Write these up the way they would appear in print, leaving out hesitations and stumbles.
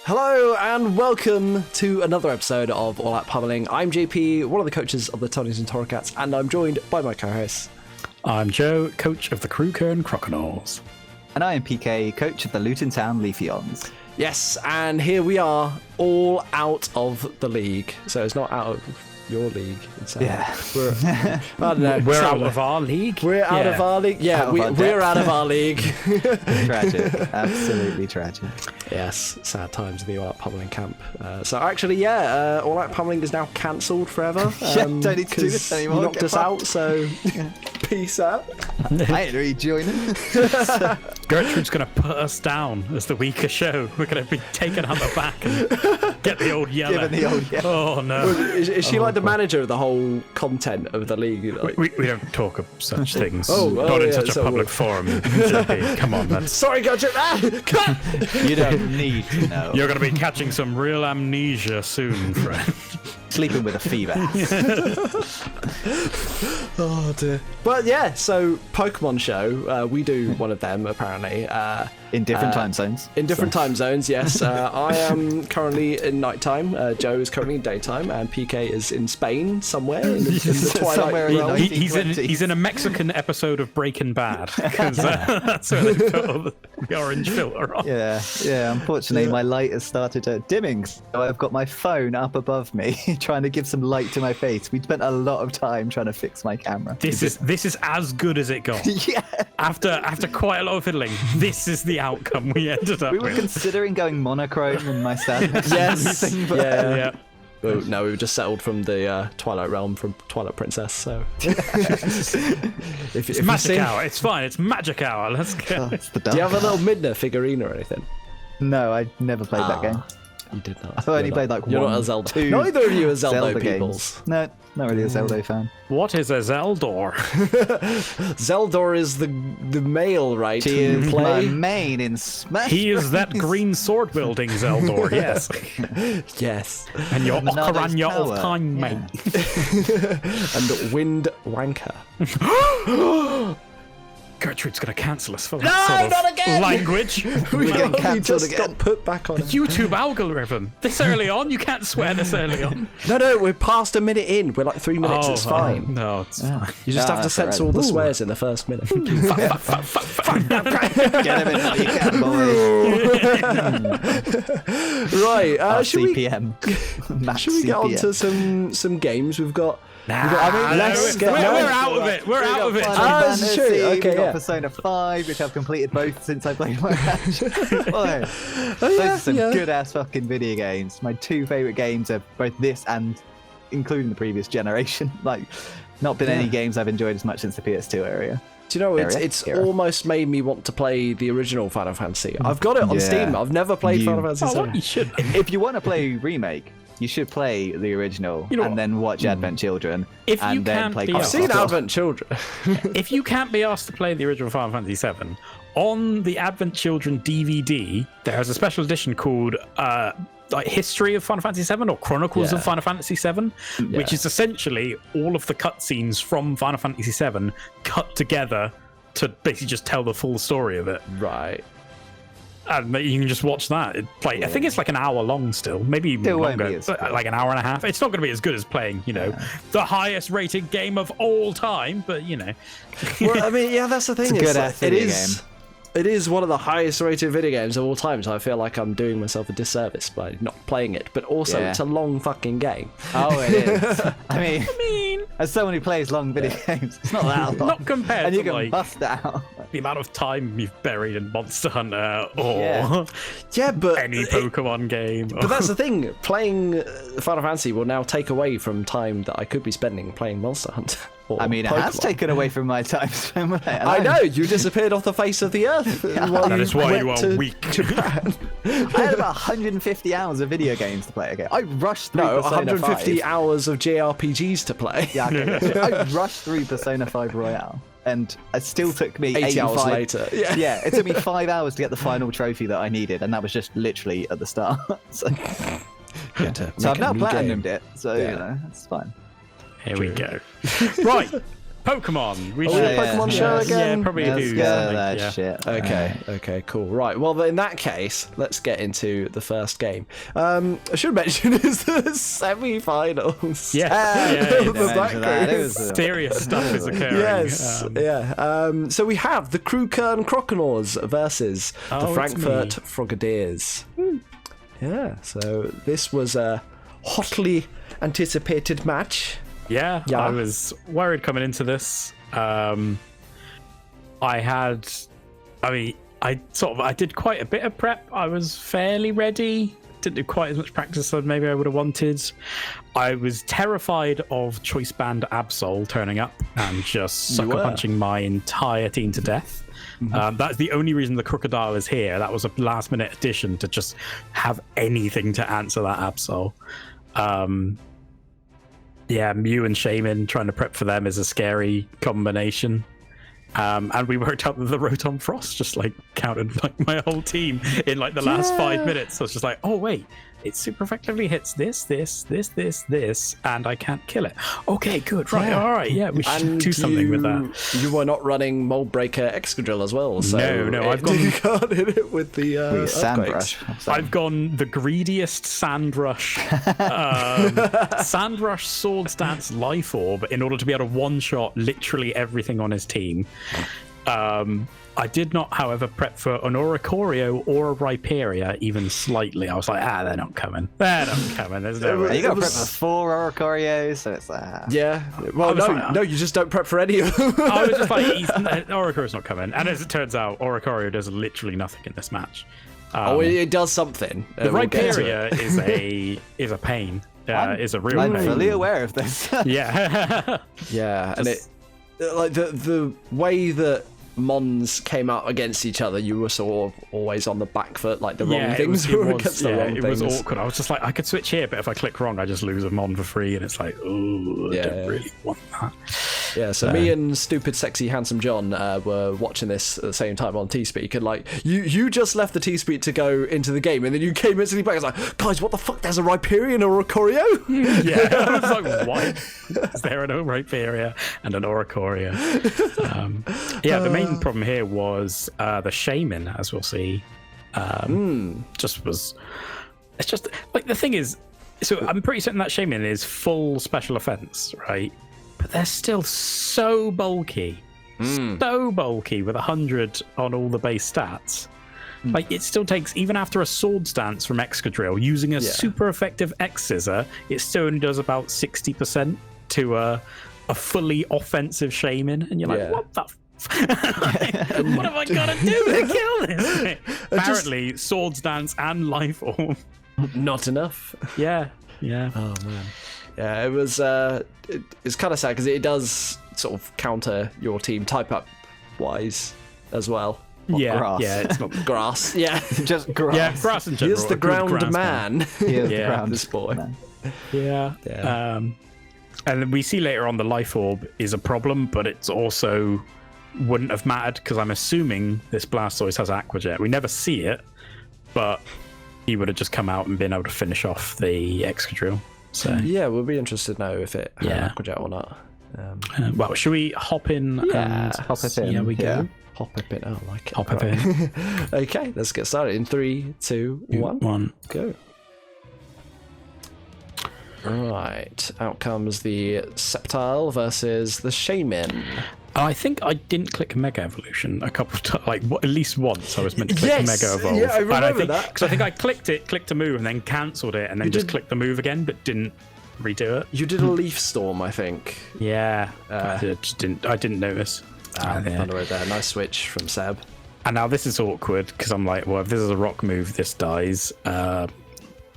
Hello and welcome to another episode of All Out Pummeling. I'm JP, one of the coaches of the Tonys and Torocats, and I'm joined by my co-hosts. I'm Joe, coach of the Crewkern Crocodiles. And I am PK, coach of the Luton Town Leafeons. Yes, and here we are, all out of the league. So it's not out of your league. It's out we're, I don't know. We're out of our league? We're out of our league. Yeah, we're out of our league. Tragic. Absolutely tragic. Yes, sad times in the All Out Pummeling camp. So actually, All Out Pummeling is now cancelled forever. Don't need to do this anymore. You knocked us out, so peace out. I ain't rejoining. Gertrude's going to put us down as the weaker show. We're going to be taken out the back and get the old yellow. Given the old yellow. Oh, no. Is she like the manager of the whole content of the league? Like... We don't talk of such things. Not in such a public forum. JP. Come on, man. Sorry, Gertrude. Cut! You don't need to know. You're going to be catching some real amnesia soon, friend. Sleeping with a fever. Oh dear. But yeah, so Pokemon show, we do one of them apparently. In different time zones. In different time zones, yes. I am currently in nighttime, Joe is currently in daytime, and PK is in Spain somewhere in the twilight realm. He's in a Mexican episode of Breaking Bad, because that's where they put all the orange filter on. Yeah. Unfortunately, my light has started dimming, so I've got my phone up above me, trying to give some light to my face. We spent a lot of time trying to fix my camera. This is as good as it got. Yeah. After quite a lot of fiddling, this is the outcome we ended up with. We were considering going monochrome in my sadness. Yes. Yeah. Well, no, we were just settled from the Twilight Realm from Twilight Princess, so... It's magic hour, it's fine, it's magic hour, let's go. Do you have a little Midna figurine or anything? No, I never played that game. You did not. I've only played like You're one, not a Zelda. two Neither of you are Zelda games. peoples. No, not really a Zelda fan. What is a Zeldor? Zeldor is the male, right? She is my main in Smash. He is that green sword wielding Zeldor, yes. Yes. And your Minado's Ocarina Tower. of Time, mate. And Wind Wanker. Gertrude's going to cancel us for that sort of not again! language. We're getting cancelled just again. got put back on. YouTube algorithm. This early on? You can't swear this early on. No, we're past a minute in. We're like 3 minutes. It's fine. No, it's fine. You just have to censor all the swears in the first minute. Get him in while you can, boy. Right. Should we CPM. Should we get on to some games? We've got. We're out of it. We're out of it. That's true. Okay, we've got yeah. Persona 5, which I've completed both since I played my match. Boy, those are some good-ass fucking video games. My 2 favourite games are both this and including the previous generation. Like, not been any games I've enjoyed as much since the PS2 area. Do you know, it's almost made me want to play the original Final Fantasy. I've got it on Steam. I've never played Final Fantasy 7. You should. If you want to play remake, you should play the original and then watch Advent Children. I've seen Advent Children. If you can't be asked to play the original Final Fantasy 7, on the Advent Children DVD, there's a special edition called like History of Final Fantasy 7 or Chronicles of Final Fantasy 7, which is essentially all of the cutscenes from Final Fantasy 7 cut together to basically just tell the full story of it. Right. And you can just watch that. I think it's like an hour long still, maybe even longer, like an hour and a half. It's not going to be as good as playing, the highest rated game of all time, but Well, I mean, that's the thing. It is one of the highest rated video games of all time, so I feel like I'm doing myself a disservice by not playing it. But also, it's a long fucking game. Oh, it is. I mean, as someone who plays long video games, it's not that long. Not compared and you to can bust out. The amount of time you've buried in Monster Hunter or but any Pokemon game. But that's the thing. Playing Final Fantasy will now take away from time that I could be spending playing Monster Hunter. I mean, it has taken away from my time. I know, you disappeared off the face of the earth. That is why you are weak. I had about 150 hours of video games to play again. I rushed through Persona 150 5. hours of JRPGs to play. Yeah, okay. I rushed through Persona 5 Royale. And it still took me 80 hours later. Yeah, it took me 5 hours to get the final trophy that I needed, and that was just literally at the start. So I've now platinumed it, so it's fine. Here we go. Right. Pokemon. We Oh, should. yeah, Pokemon show again? Yeah, probably Let's do. go something, that yeah. shit. Okay, cool. Right, well, in that case, let's get into the first game. I should mention is the semi-finals. Yeah. Of the back It group. was, Serious stuff is occurring. Yes, so we have the Krukern Croconaws versus the Oh, it's Frankfurt me. Frogadiers. Yeah, so this was a hotly anticipated match. Yeah, Yeah. I was worried coming into this. I did quite a bit of prep. I was fairly ready. Didn't do quite as much practice as maybe I would have wanted. I was terrified of Choice Band Absol turning up and just sucker punching my entire team to death. That's the only reason the Crocodile is here. That was a last minute addition to just have anything to answer that Absol. Mew and Shaman trying to prep for them is a scary combination. And we worked out that the Rotom Frost just like counted like my whole team in like the last 5 minutes. So it's just like, oh wait, it super effectively hits this, and I can't kill it. Okay, good, right, all right, yeah, we should do something with that. You were not running Mold Breaker Excadrill as well, so No, I've you can't hit it with the Sandrush. I've gone the greediest Sandrush, Sandrush Swords Dance Life Orb in order to be able to one-shot literally everything on his team. I did not, however, prep for an Oricorio or a Rhyperior even slightly. I was like, they're not coming. There's no way. You got to prep for 4 Oricorios, so it's Yeah, well, no, you just don't prep for any of them. I was just like, Oricorio's not coming. And as it turns out, Oricorio does literally nothing in this match. It does something. The Rhyperior is a pain. Is a real I'm pain. fully aware of this. Yeah. Yeah, and it like the way that Mons came out against each other, you were sort of always on the back foot, like the wrong things were against the wrong things. It was awkward. I was just like, I could switch here, but if I click wrong, I just lose a Mon for free, and it's like, oh, I don't really want that. Yeah, so me and stupid, sexy, handsome John were watching this at the same time on T-Speak, and like, you just left the T-Speak to go into the game, and then you came instantly back. I was like, guys, what the fuck? There's a Rhyperior or a Corio? Yeah, I was like, why is there an Rhyperior and an Oricorio? The main problem here was the Shaman, as we'll see. It's just like, the thing is, so I'm pretty certain that Shaman is full special offense, right? But they're still so bulky with 100 on all the base stats. Like, it still takes, even after a Swords Dance from Excadrill, using a super effective X-Scissor, it still only does about 60% to a fully offensive Shaman, and you're like, what the what have I got to do to kill this thing? Apparently, Swords Dance and Life Orb. Not enough. Yeah. Oh man. Yeah, it was. It's kind of sad because it does sort of counter your team type up wise as well. Grass. Yeah, it's not Grass. Yeah, Just grass. Yeah, grass in general. he's the ground man. Here's the Yeah. ground. This boy. Man. Yeah. And then we see later on the Life Orb is a problem, but it's also wouldn't have mattered because I'm assuming this Blastoise has Aqua Jet. We never see it, but he would have just come out and been able to finish off the Excadrill. So Yeah, we'll be interested to know if it had Aqua Jet or not. well, should we hop in? Yeah, and hop it in. Yeah, we go. Yeah. Hop up in. Oh, I like it. Hop it in. Okay, let's get started. In 3, 2, 1, go. Right, out comes the Sceptile versus the Shaman. I think I didn't click Mega Evolution a couple of times, like at least once I was meant to click Mega Evolve. Yeah, I remember that. Because I think I clicked to move and then cancelled it and then just clicked the move again, but didn't redo it. You did a Leaf Storm, I think. Yeah, I didn't notice. Thunder there. Nice switch from Seb. And now this is awkward because I'm like, well, if this is a rock move, this dies.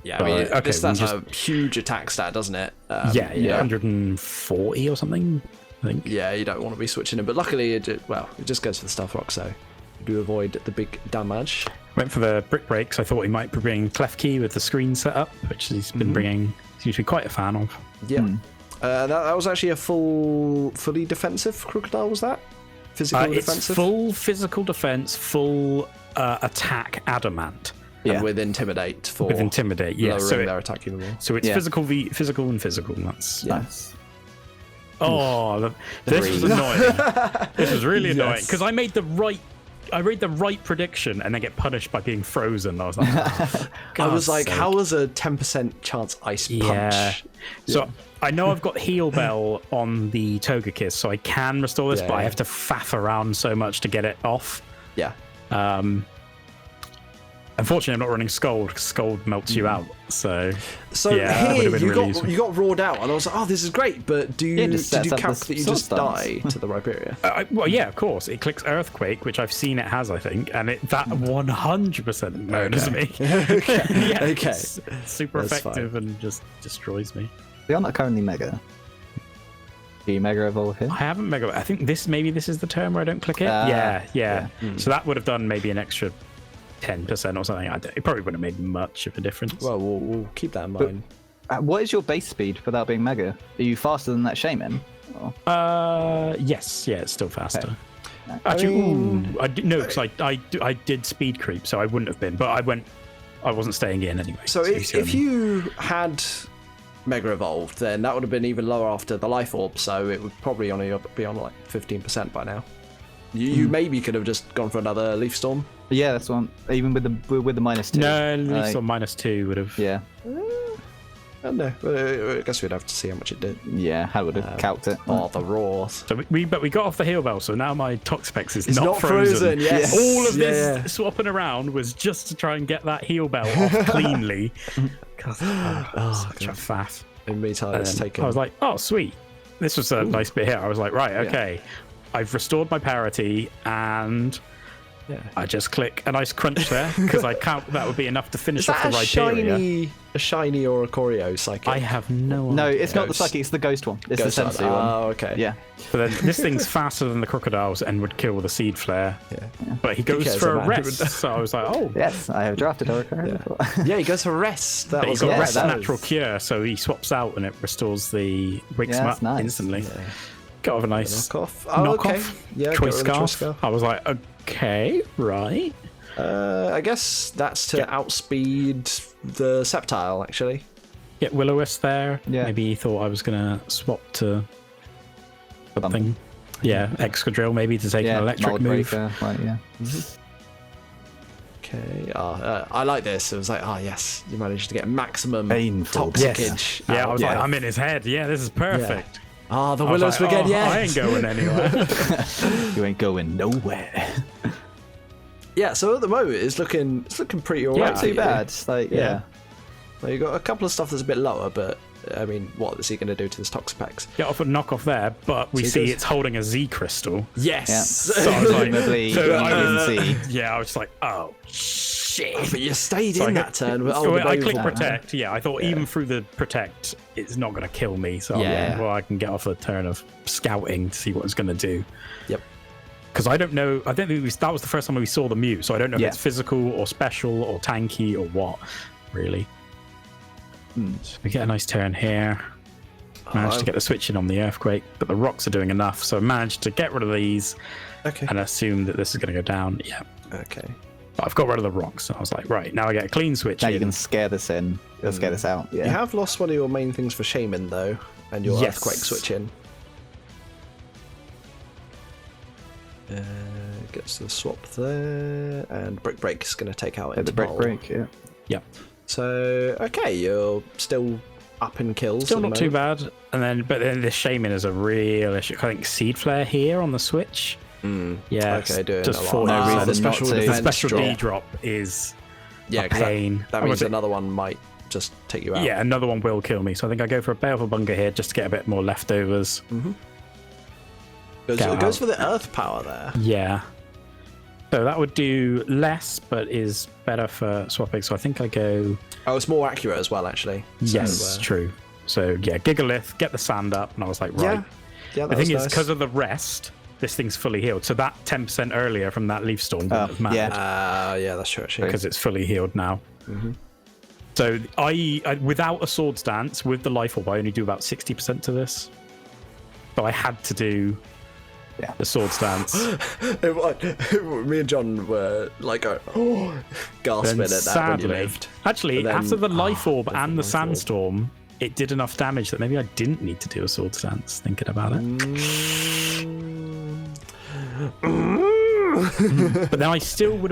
Yeah, I mean, okay, this has a huge attack stat, doesn't it? 140 or something, I think. Yeah, you don't want to be switching it, but luckily, it just goes for the Stealth Rock, so you do avoid the big damage. Went for the Brick Breaks. I thought he might be bringing Klefki with the screen set up, which he's been bringing. He's usually quite a fan of. Yeah. That was actually a fully defensive Crocodile, was that? Physical defensive? It's full physical defense, full attack Adamant. And with Intimidate for Intimidate, yeah. lowering their attack even more. So it's physical and physical, and that's... Yes. This was annoying. This was really annoying because I made the right prediction and then get punished by being frozen. I was like, I was like, how was a 10% chance ice punch? So I know I've got heal bell on the Togekiss, so I can restore this, but I have to faff around so much to get it off. Yeah. Unfortunately, I'm not running Scold because Scold melts you out. So here you got roared out, and I was like, oh, this is great, but do you count that you just die to the Riberia? Well, yeah, of course. It clicks Earthquake, which I've seen it has, I think, and that 100% murders me. Okay. It's super effective and just destroys me. You're not currently Mega. Do you Mega Evolve here? I haven't Mega. I think this is the turn where I don't click it. Yeah. So that would have done maybe an extra 10% or something. It probably wouldn't have made much of a difference. Well, we'll keep that in mind. What is your base speed without being Mega? Are you faster than that Shaman? Yes. Yeah, it's still faster. Okay. Actually, because I did speed creep, so I wouldn't have been. But I wasn't staying in anyway. So if you had Mega Evolved, then that would have been even lower after the Life Orb, so it would probably only be on like 15% by now. You maybe could have just gone for another Leaf Storm. Yeah, that's one. Even with the -2. No, Leaf Storm -2 would have. Yeah. I don't know. I guess we'd have to see how much it did. Yeah, how would have calced it? Oh, the roars. So we got off the heal bell, so now my Toxapex is It's not frozen. Yes. All of this swapping around was just to try and get that heal bell off cleanly. God, such a faff. In the meantime, it's taken. I was like, oh, sweet. This was a nice bit here. I was like, right, okay. I've restored my parity, and I just click a nice crunch there because I count that would be enough to finish off the Riberia. A shiny or a Choreo psychic? I have no idea. No, it's not the psychic, it's the ghost one. It's Ghost the sensory one. one. Oh, okay. Yeah. But then this thing's faster than the crocodiles and would kill with a seed flare. Yeah. But he goes for a rest, so I was like, oh. Yes, I have drafted Oracle. Yeah, he goes for rest. But he's got rest natural cure, so he swaps out and it restores the wakes him up instantly. Yeah. Got off a nice knockoff. Okay. Yeah, choice scarf. I was like, okay, right. I guess that's to outspeed the Sceptile, actually. Get Will-O-Wisp there. Yeah. Maybe he thought I was going to swap to something. Yeah, Excadrill maybe to take an electric move. Breaker, right, yeah. Okay. I like this. It was like, yes, you managed to get maximum painful toxicage. Yeah, I was like, I'm in his head. Yeah, this is perfect. Yeah. The Willows again. Yeah, I ain't going anywhere. You ain't going nowhere. Yeah, so at the moment it's looking pretty alright. Not too bad. It's like, Well, you got a couple of stuff that's a bit lower, but I mean, what is he going to do to this Toxapex? Get off a knockoff there, but we see it's holding a Z crystal. Yes. Yeah. So I was like, I was like, oh shit! But you stayed in that turn. I clicked protect. Yeah, I thought even through the protect, it's not going to kill me. So I can get off a turn of scouting to see what it's going to do. Yep. Because I don't know. I don't think that was the first time we saw the mute, so I don't know if it's physical or special or tanky or what. Really. So we get a nice turn here. Managed to get the switch in on the Earthquake, but the rocks are doing enough, so I managed to get rid of these and assume that this is going to go down. Yeah. Okay. But I've got rid of the rocks, so I was like, right, now I get a clean switch. Now you can scare this in. You'll scare this out. Yeah. You have lost one of your main things for Shaman, though, and your Earthquake switch in. Gets the swap there, and Break is going to take out the break. Yeah. So okay, you're still up in kills. Still not too bad. But then this Shaman is a real issue. I think Seed Flare here on the switch. Yeah. Okay, doing just a for lot. no reason. The special D drop is a pain. That means another one might just take you out. Yeah, another one will kill me. So I think I go for a Baleful Bunker here just to get a bit more leftovers. It goes for the Earth power there. Yeah. So that would do less, but is better for swapping. So I think I go... Oh, it's more accurate as well, actually. Yes, true. So yeah, Gigalith, get the sand up, and I was like, right. Yeah, the thing is, because of the rest, this thing's fully healed. So that 10% earlier from that Leaf Storm wouldn't have mattered. Yeah, that's true, actually. Because it's fully healed now. So I, without a Swords Dance, with the Life Orb, I only do about 60% to this. So I had to do... the Swords Dance. Me and John were like, gasping at that sadly, when you lived. Actually, after the Life Orb and the Sandstorm, it did enough damage that maybe I didn't need to do a sword stance, thinking about it. But then I still would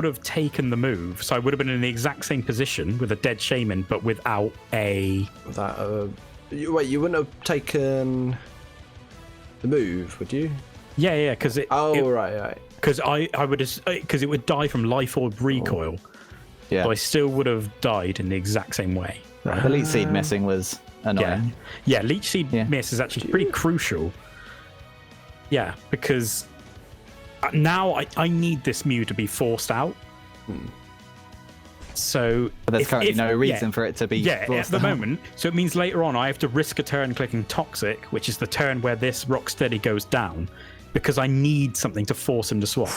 have taken the move, so I would have been in the exact same position with a dead shaman, but without a... Wait, you wouldn't have taken the move, would you? Yeah, because it... right. Because it would die from life orb recoil. Yeah. So I still would have died in the exact same way. The Leech Seed missing was annoying. Yeah, Leech Seed miss is actually pretty crucial. Yeah, because now I need this Mew to be forced out. So but there's currently no reason for it to be forced at the out. moment. So it means later on I have to risk a turn clicking Toxic, which is the turn where this Rocksteady goes down, because I need something to force him to swap.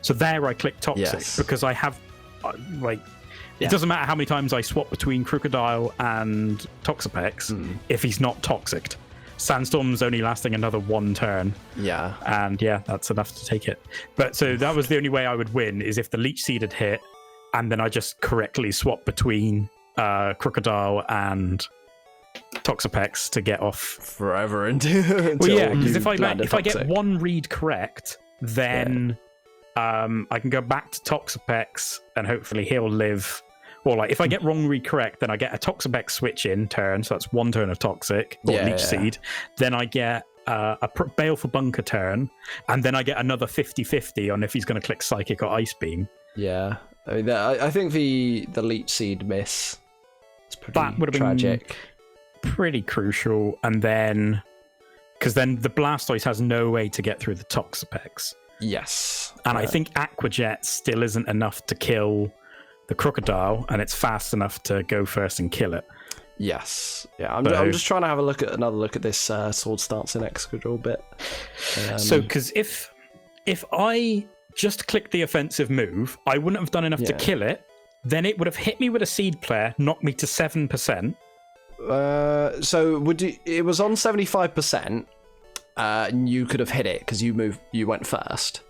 So there I click Toxic because I have it doesn't matter how many times I swap between Crocodile and Toxapex if he's not toxicked. Sandstorm's only lasting another one turn. Yeah. And that's enough to take it. But so that was the only way I would win, is if the Leech Seed had hit and then I just correctly swap between Crocodile and Toxapex to get off forever until because if I get one read correct, then I can go back to Toxapex and hopefully he'll live. Or like if I get wrong read correct, then I get a Toxapex switch in turn, so that's one turn of Toxic or Leech Seed. Then I get a Baleful Bunker turn, and then I get another 50-50 on if he's going to click Psychic or Ice Beam. Yeah, I mean, I think the Leech Seed miss is pretty tragic. Pretty crucial, and then because then the Blastoise has no way to get through the Toxapex. Yes, and I think Aqua Jet still isn't enough to kill the Crocodile, and it's fast enough to go first and kill it. Yes, yeah. I'm just trying to have another look at this sword stance in Excadrill bit. So, because if I just clicked the offensive move, I wouldn't have done enough to kill it. Then it would have hit me with a Seed Player, knocked me to 7%. So it was on 75%, and you could have hit it because you went first.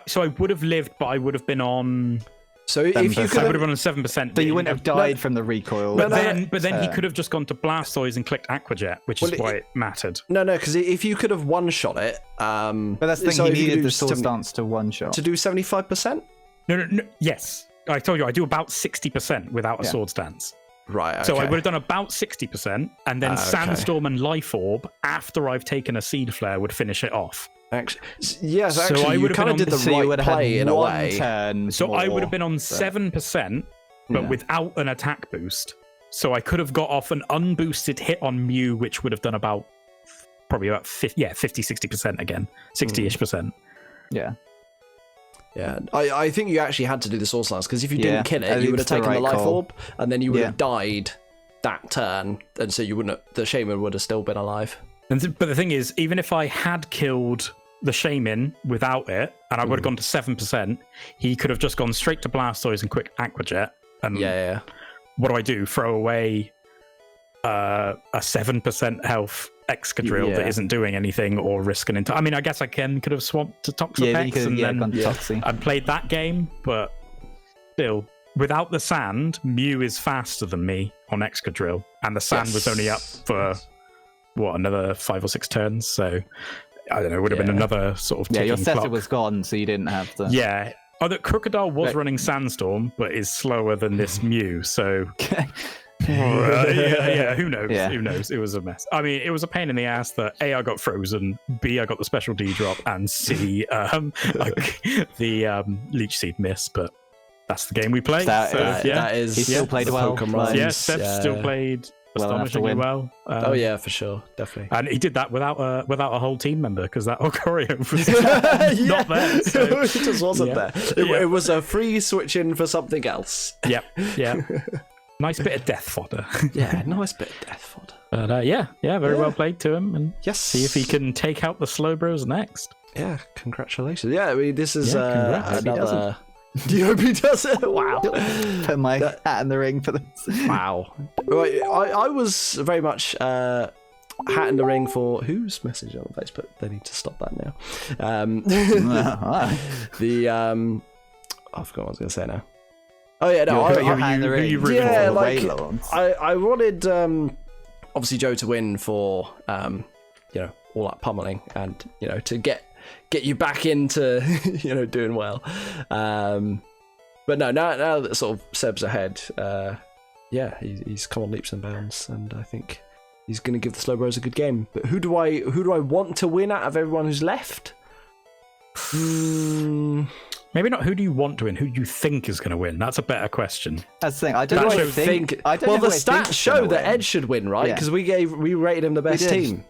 So I would have lived, but I would have been on. So if you could, I would have been on 7%. So you wouldn't have died from the recoil. But then he could have just gone to Blastoise and clicked Aqua Jet, which is why it mattered. No, because if you could have one shot it, but that's the thing. You needed the sword stance to one shot to do 75%. No. Yes, I told you I do about 60% without a sword stance. Right. Okay. So I would have done about 60%, and then Sandstorm and Life Orb after I've taken a Seed Flare would finish it off. Actually, you kind of did the right play in a way. I would have been on 7%, but without an attack boost. So I could have got off an unboosted hit on Mew, which would have done probably about 50-60% again, 60-ish%. Yeah. Yeah, I think you actually had to do the Sword Stance, because if you didn't kill it, you would have taken the Life Orb, and then you would have died that turn, and so the Shaman would have still been alive. But the thing is, even if I had killed the Shaman without it, and I would have gone to 7%, he could have just gone straight to Blastoise and quick Aqua Jet. And what do? Throw away a 7% health Excadrill that isn't doing anything, or risk an entire... I mean, I guess I could have swapped to Toxapex and played that game, but still, without the sand, Mew is faster than me on Excadrill, and the sand was only up for, another 5 or 6 turns, so I don't know, it would have been another sort of ticking your setter clock. was gone, so you didn't have to... Yeah. Oh, that Crocodile was running Sandstorm, but is slower than this Mew, so... Who knows? Yeah. Who knows? It was a mess. I mean, it was a pain in the ass that A, I got frozen, B, I got the special D drop, and C, the Leech Seed miss, but that's the game we play. He still played well. Steph still played astonishingly well. For sure, definitely. And he did that without a whole team member, because that Orion was not there. So. It just wasn't there. It was a free switch in for something else. Yeah. Nice bit of death fodder. Nice bit of death fodder. But very well played to him. And yes, see if he can take out the Slow Bros next. Yeah, congratulations. Yeah, I mean, this is another... Do you hope he does it? Wow. Put my hat in the ring for this. Wow. I was very much hat in the ring for... Whose message on Facebook? They need to stop that now. I forgot what I was going to say now. Oh yeah, no, Who you rooting yeah, for? like Wailords? I wanted obviously Joe to win for all that pummeling and to get you back into doing well. But no, now that sort of Seb's ahead, he's come on leaps and bounds, and I think he's going to give the Slow Bros a good game. But who do I want to win out of everyone who's left? Maybe not who do you want to win, who do you think is going to win? That's a better question. That's the thing. I don't know. Well, the stats show that Ed should win, right? Because we rated him the best team.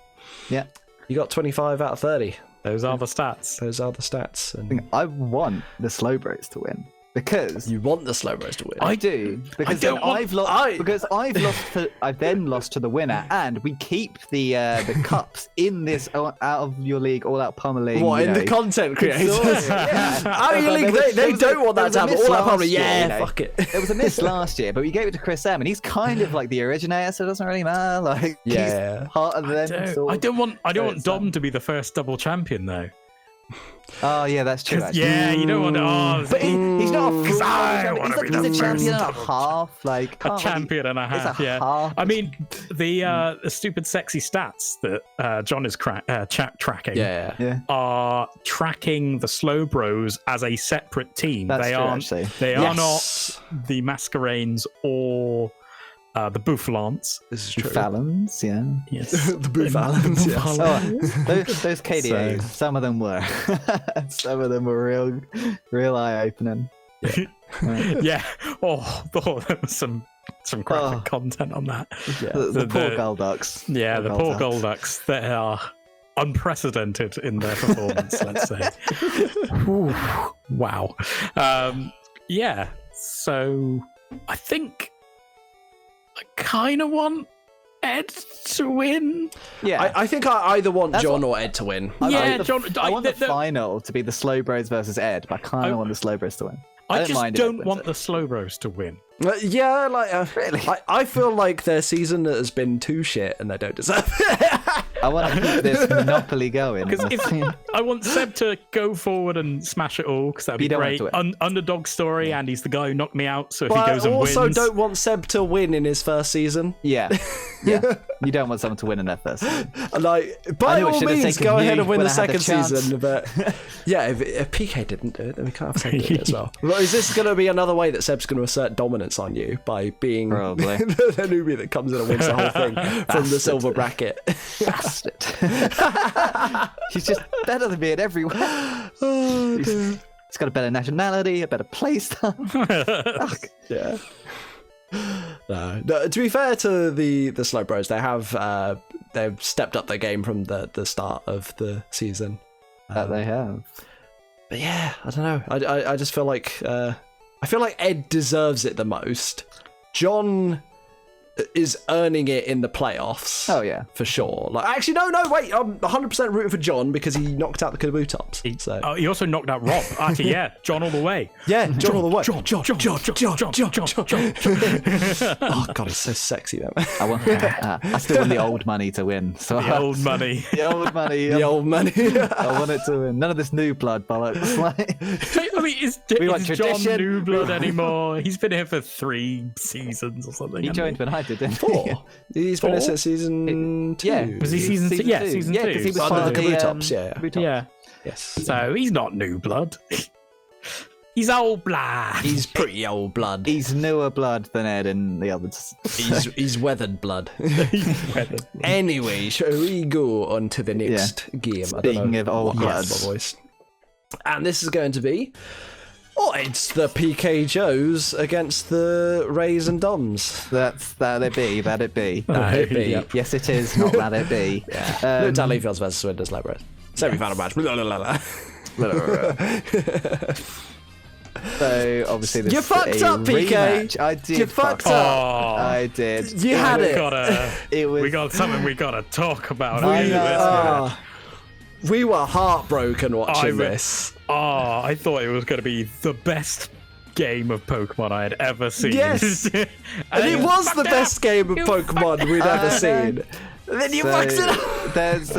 Yeah. He got 25 out of 30. Those are the stats. And I want the Slow Bros to win. Because you want the Slow Bros to win. I do. Because I've then lost to the winner, and we keep the cups in this out of your league all out pummeling. What, in the content creators? Out of your league, they don't want that to happen. All out pummeling. Yeah, fuck it. It was a miss last year, but we gave it to Chris M, and he's kind of like the originator, so it doesn't really matter. Like, he's part of them. I don't want Dom to be the first double champion though. Oh yeah, that's true. Yeah, you don't want to. But he's not a full champion. He's a champion and a half. Like a champion and a half. Yeah. I mean, the stupid sexy stats that John is tracking. Are tracking the Slow Bros as a separate team. That's they true, aren't. actually. They are not the Masquerains or the Bouffalants. This is true. Bouffalants, yeah. Yes. The Bouffalants, yes. Those KDAs, some of them were. Some of them were real eye-opening. Yeah. Oh, there was some graphic content on that. Yeah. The poor Golducks. Yeah, the poor Golducks. They are unprecedented in their performance, let's say. Ooh, wow. Yeah, so I think I kind of want Ed to win. Yeah, I think I either want John or Ed to win. John. I want the final to be the Slow Bros versus Ed, but I kind of want the Slow Os to win. I just don't want the Slow Bros to win. Really? I feel like their season has been too shit and they don't deserve it. I want to keep this monopoly going. I want Seb to go forward and smash it all, because that'd be great. Underdog story, and he's the guy who knocked me out, so if he goes and wins. I also don't want Seb to win in his first season. Yeah. You don't want someone to win in their first season. Like, by all means, go ahead and win the second season. But yeah, if PK didn't do it, then we can't have Seb do it as well. Is this going to be another way that Seb's going to assert dominance on you by being the newbie that comes in and wins the whole thing from the silver bracket? Bastard. He's just better than me in every way. He's got a better nationality, a better play style. Yeah. No, to be fair to the Slow Bros, they've stepped up their game from the start of the season. That they have. But yeah, I don't know. I just feel like Ed deserves it the most. John is earning it in the playoffs. Oh yeah, for sure. Like, actually, no, wait. I'm 100% rooting for John because he knocked out the Kabutops. He also knocked out Rob. Actually, yeah, John all the way. Yeah, John all the way. John. John. Oh god, it's so sexy, man. I still want the old money to win. So the old money. The old money. The old money. I want it to win. None of this new blood bollocks. I mean, is John new blood anymore? He's been here for 3 seasons or something. He joined when I did, didn't 4. He's been here since season 2. Yeah. Was he season 2? Yeah, season 2. Because he was under the Kabutops. Yeah. Yes. So he's not new blood. He's old blood. He's pretty old blood. He's newer blood than Ed and the others. He's weathered blood. Anyway, shall we go on to the next game? Speaking of old blood, my voice. And this is going to be... it's the PK Joes against the Rays and Doms. That'd be. That'd be. Yep. Yes, it is. Not that'd be. Yeah. Leaffields versus Swinders Libros. Semi-final match. So obviously this you fucked up, PK. Rematch. I did. You fucked up. I did. You had it. We got something we gotta talk about. We were heartbroken watching this. I thought it was going to be the best game of Pokemon I had ever seen. Yes, and it was the best game of Pokemon we'd ever seen. And then you fucked it up. There's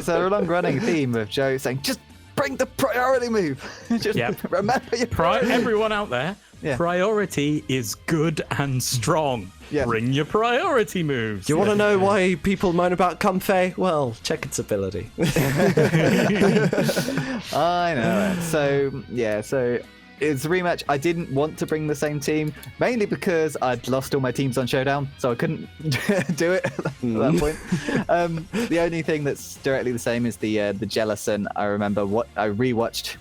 a long-running theme of Joe saying, "Just bring the priority move. Just remember your priority." Everyone out there, Yeah. Priority is good and strong. Yeah. Bring your priority moves. You want to know why people moan about Comfey? Well, check its ability. I know. So it's a rematch. I didn't want to bring the same team, mainly because I'd lost all my teams on Showdown, so I couldn't do it at that point. The only thing that's directly the same is the Jellison. I remember I rewatched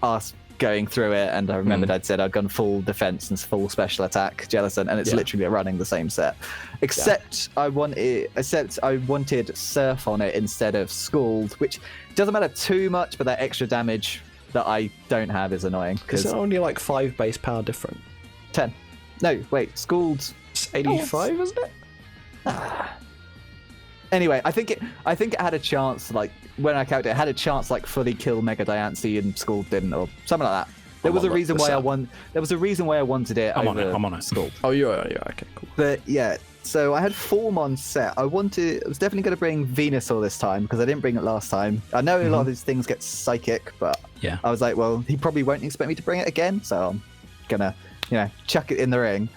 us going through it, and I remembered I'd said I'd gone full defense and full special attack Jellison, and it's literally running the same set, except I wanted Surf on it instead of Scald, which doesn't matter too much, but that extra damage that I don't have is annoying. Is it only like 5 base power different? 10. No, wait, Scald's 85, isn't it? Anyway, I think it had a chance, like when I counted it had a chance like fully kill Mega Diancie and Scald didn't, or something like that. There was a reason why I wanted it. I'm on it. Scald. Oh, you're okay, cool. But yeah, so I had Form on set. I was definitely going to bring Venusaur this time because I didn't bring it last time. I know a lot of these things get psychic, but yeah, I was like, well, he probably won't expect me to bring it again, so I'm gonna, chuck it in the ring.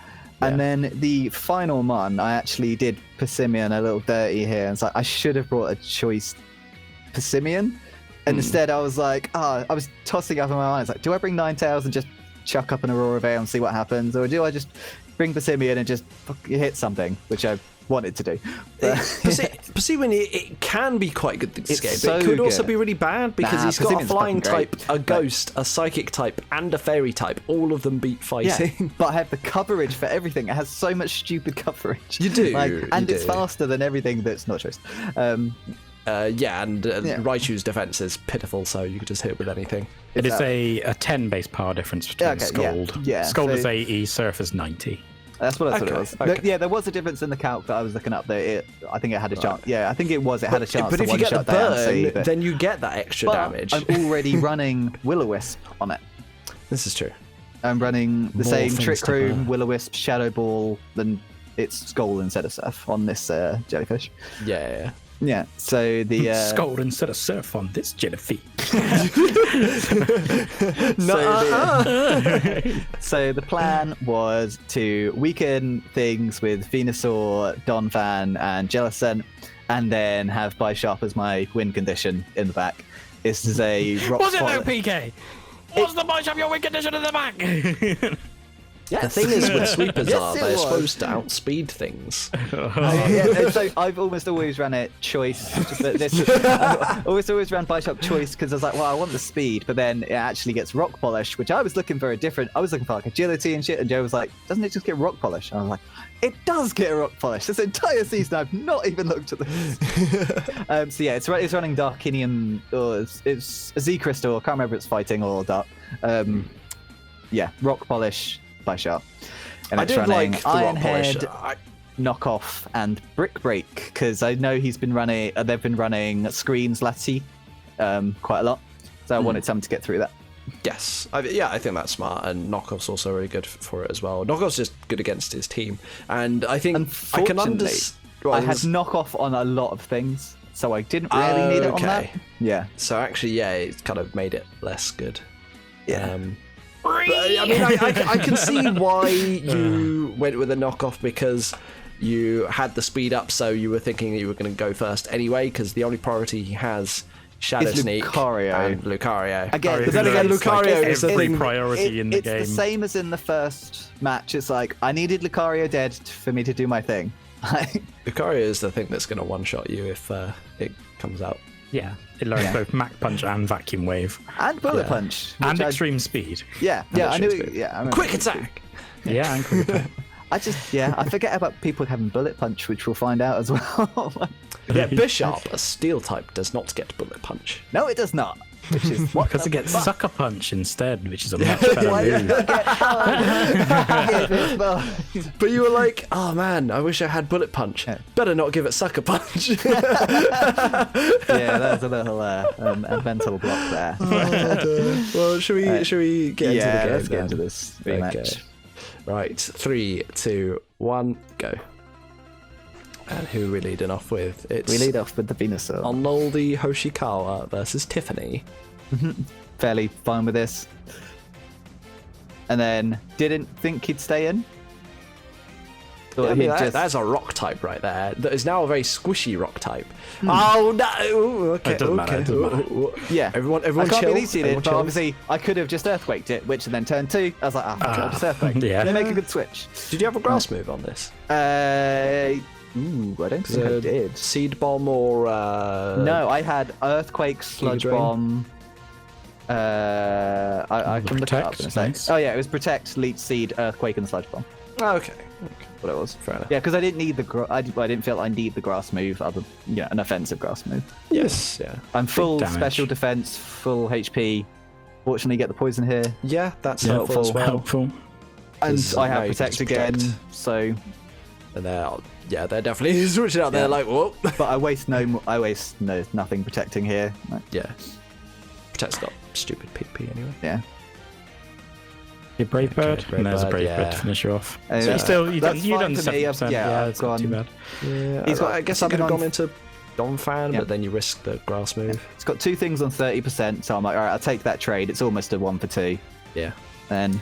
Yeah. And then the final one, I actually did Persimmon a little dirty here. And it's like I should have brought a choice Persimmon. And instead I was like, I was tossing up in my mind. It's like, do I bring Ninetales and just chuck up an Aurora Veil and see what happens? Or do I just bring Persimmon and just hit something, which I wanted to do? Persimmon, it can be quite good this game, so but it could also good. be really bad because he's got a Persimmon's flying fucking type, a ghost, a psychic type, and a fairy type. All of them beat fighting. Yeah, but I have the coverage for everything. It has so much stupid coverage. You do. And it's faster than everything that's not choice. Raichu's defense is pitiful, so you could just hit it with anything. It is a 10 base power difference between Scald. Yeah. Scald is 80, Surf is 90. That's what I thought it was. Okay. There was a difference in the calc that I was looking up there. I think it had a chance. Yeah, I think it had a chance. But if you get the burn, then you get that extra damage. I'm already running Will-O-Wisp on it. This is true. I'm running the same Trick Room, Will-O-Wisp, Shadow Ball, then it's Scald instead of Surf on this jellyfish. Yeah. Yeah, so the Scald instead of Surf on this jellyfish. So the plan was to weaken things with Venusaur, Donphan, and Jellison, and then have Bisharp as my win condition in the back. This is a rock. Was it no PK? Was the Bisharp your win condition in the back? The thing is with sweepers they're supposed to outspeed things. So I've almost always ran it choice. I always ran Bisharp choice because I was like, well, I want the speed, but then it actually gets rock polish, which I was looking for like agility and shit, and Joe was like, doesn't it just get rock polish? And I was like, it does get rock polish. This entire season I've not even looked at this. So yeah, it's running Darkinium, or it's a Z Crystal, I can't remember if it's fighting or Dark. Rock polish Bisharp. And I did like the Iron rock polish. Head, Knockoff, and Brick Break because I know they've been running Screens Latty quite a lot, so I wanted something to get through that. Yes, I think that's smart, and Knockoff's also really good for it as well. Knockoff's just good against his team, and I think I can understand. I had Knockoff on a lot of things, so I didn't really need it on that. Yeah. So actually, it kind of made it less good. Yeah. But, I mean, I can see why you went with a Knockoff because you had the speed up, so you were thinking that you were going to go first anyway, because the only priority he has Shadow Sneak and Lucario. Again, but then again, Lucario is the thing. Priority in the game. It's the same as in the first match. It's like I needed Lucario dead for me to do my thing. Lucario is the thing that's going to one-shot you if it comes out. Yeah, it learns both Mach Punch and Vacuum Wave. And Bullet Punch. And Extreme Speed. Yeah, I knew it. Yeah, I remember Quick Attack! Yeah, and Quick Attack. I forget about people having Bullet Punch, which we'll find out as well. Bisharp, a Steel type, does not get Bullet Punch. No, it does not. Which is because it gets Sucker Punch instead, which is a much better move. But you were like, oh man, I wish I had Bullet Punch. Better not give it Sucker Punch. That was a little a mental block there. Well, should we get into the game? Let's get into this rematch. Okay. Right, 3, 2, 1, go. And who are we leading off with? We lead off with the Venusaur. Arnoldi Hoshikawa versus Tiffany. Fairly fine with this. and then didn't think he'd stay in. Yeah, I mean, that's a rock type right there. That is now a very squishy rock type. Oh no! Okay, It doesn't matter, it doesn't matter. Yeah, everyone I can't chill. believe he did, Everyone but chill. obviously I could have just earthquaked it, which then turned 2. I was like, fuck it, I'll just earthquake. yeah. They make a good switch. Did you have a grass move on this? I don't think I did. Seed bomb or No, I had earthquake, sludge drain? bomb. I can look it up Protect, in a sec. nice. Oh yeah, it was protect, leech seed, earthquake, and sludge bomb. Oh, okay. What it was. Fair enough. Yeah, because I didn't need I didn't feel I need the grass move, an offensive grass move. Yes. Yeah. I'm full damage. special defense, full HP. Fortunately, get the poison here, Yeah, that's helpful as well. Helpful. and Because I now have you can protect just again. protect. So, And they're definitely switching out. They're Yeah. like, whoa. but I waste nothing protecting here. Like, Yeah. Protect's got stupid PP anyway. yeah. Your Brave Bird, Brave and there's a Bird, Brave yeah. Bird to finish you off. Uh, So you that's done fine for me. 7%. Yeah, I've it's not too gone- bad. Yeah. He's got I guess I could have something gone on- into Don Fan, Yeah. but then you risk the grass move. It's got 2 things on 30%, so I'm like, all right, I'll take that trade. It's almost a 1 for 2. Yeah. Then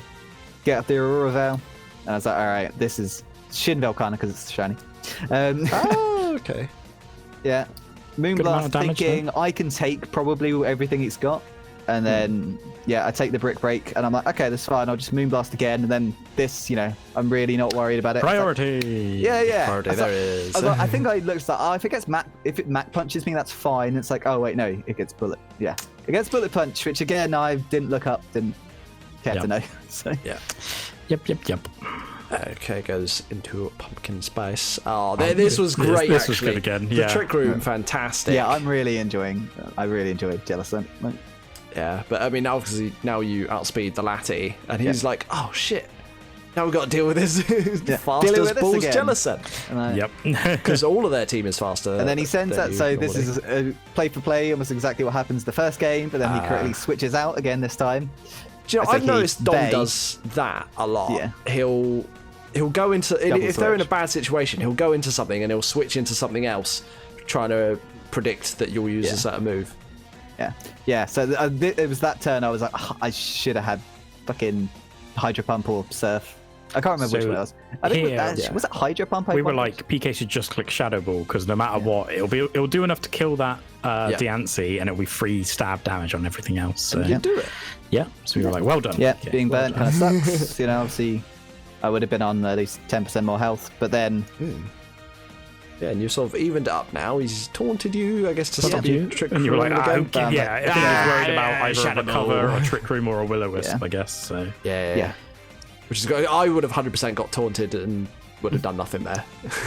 get up the Aurora Veil, and I was like, all right, this is Shin Velcana because it's shiny. Oh, okay. Yeah, amount of Moonblast, damage, thinking I can take probably everything it's got, and then I take the Brick Break, and I'm like, okay, that's fine. I'll just Moonblast again, and then this, I'm really not worried about it. It's like, Priority. yeah. Priority, I was there like- it is. I was like, I think I looked like, if it gets if it Mac punches me, that's fine. It's like, oh wait, no, it gets bullet. Yeah, it gets bullet punch, which again I didn't look up, didn't care to know. So Yeah. Yep. Okay, goes into pumpkin spice. Oh, this was great. This was actually. good again, The yeah. trick room, fantastic. yeah, I really enjoyed Jellicent. Like, Yeah, but I mean now you outspeed the Lati, and he's like, oh shit. Now we've got to deal with this fast Dealing as with this balls again. Jellicent. and I- Yep. Because all of their team is faster. And then he sends than that, you so this normally. is a play for play, almost exactly what happens the first game, but then he correctly switches out again this time. Do you know, It's like I've noticed Dom they- does that a lot. Yeah. He'll go into if they're in a switch. bad situation, he'll go into something and he'll switch into something else, trying to predict that you'll use a certain move. Yeah. So it was that turn. I was like, I should have had fucking Hydro Pump or Surf. I can't remember which So one it was. I think here- was it Hydro Pump? We were like, PK should just click Shadow Ball because no matter what, it'll do enough to kill that Diancie, and it'll be free stab damage on everything else. So You do it. yeah, so we were like, well done. yeah, PK, being well burnt done. kind of sucks. Obviously, I would have been on at least 10% more health, but then Yeah, and you've sort of evened it up now. He's taunted you, I guess, to stop you, you trick and you were like, room again. okay, yeah, I think he was worried about either Shadow a cover Ball. or a Trick Room or a Will-O-Wisp, Yeah. I guess. So Yeah. Which is good. I would have 100% got taunted and would have done nothing there.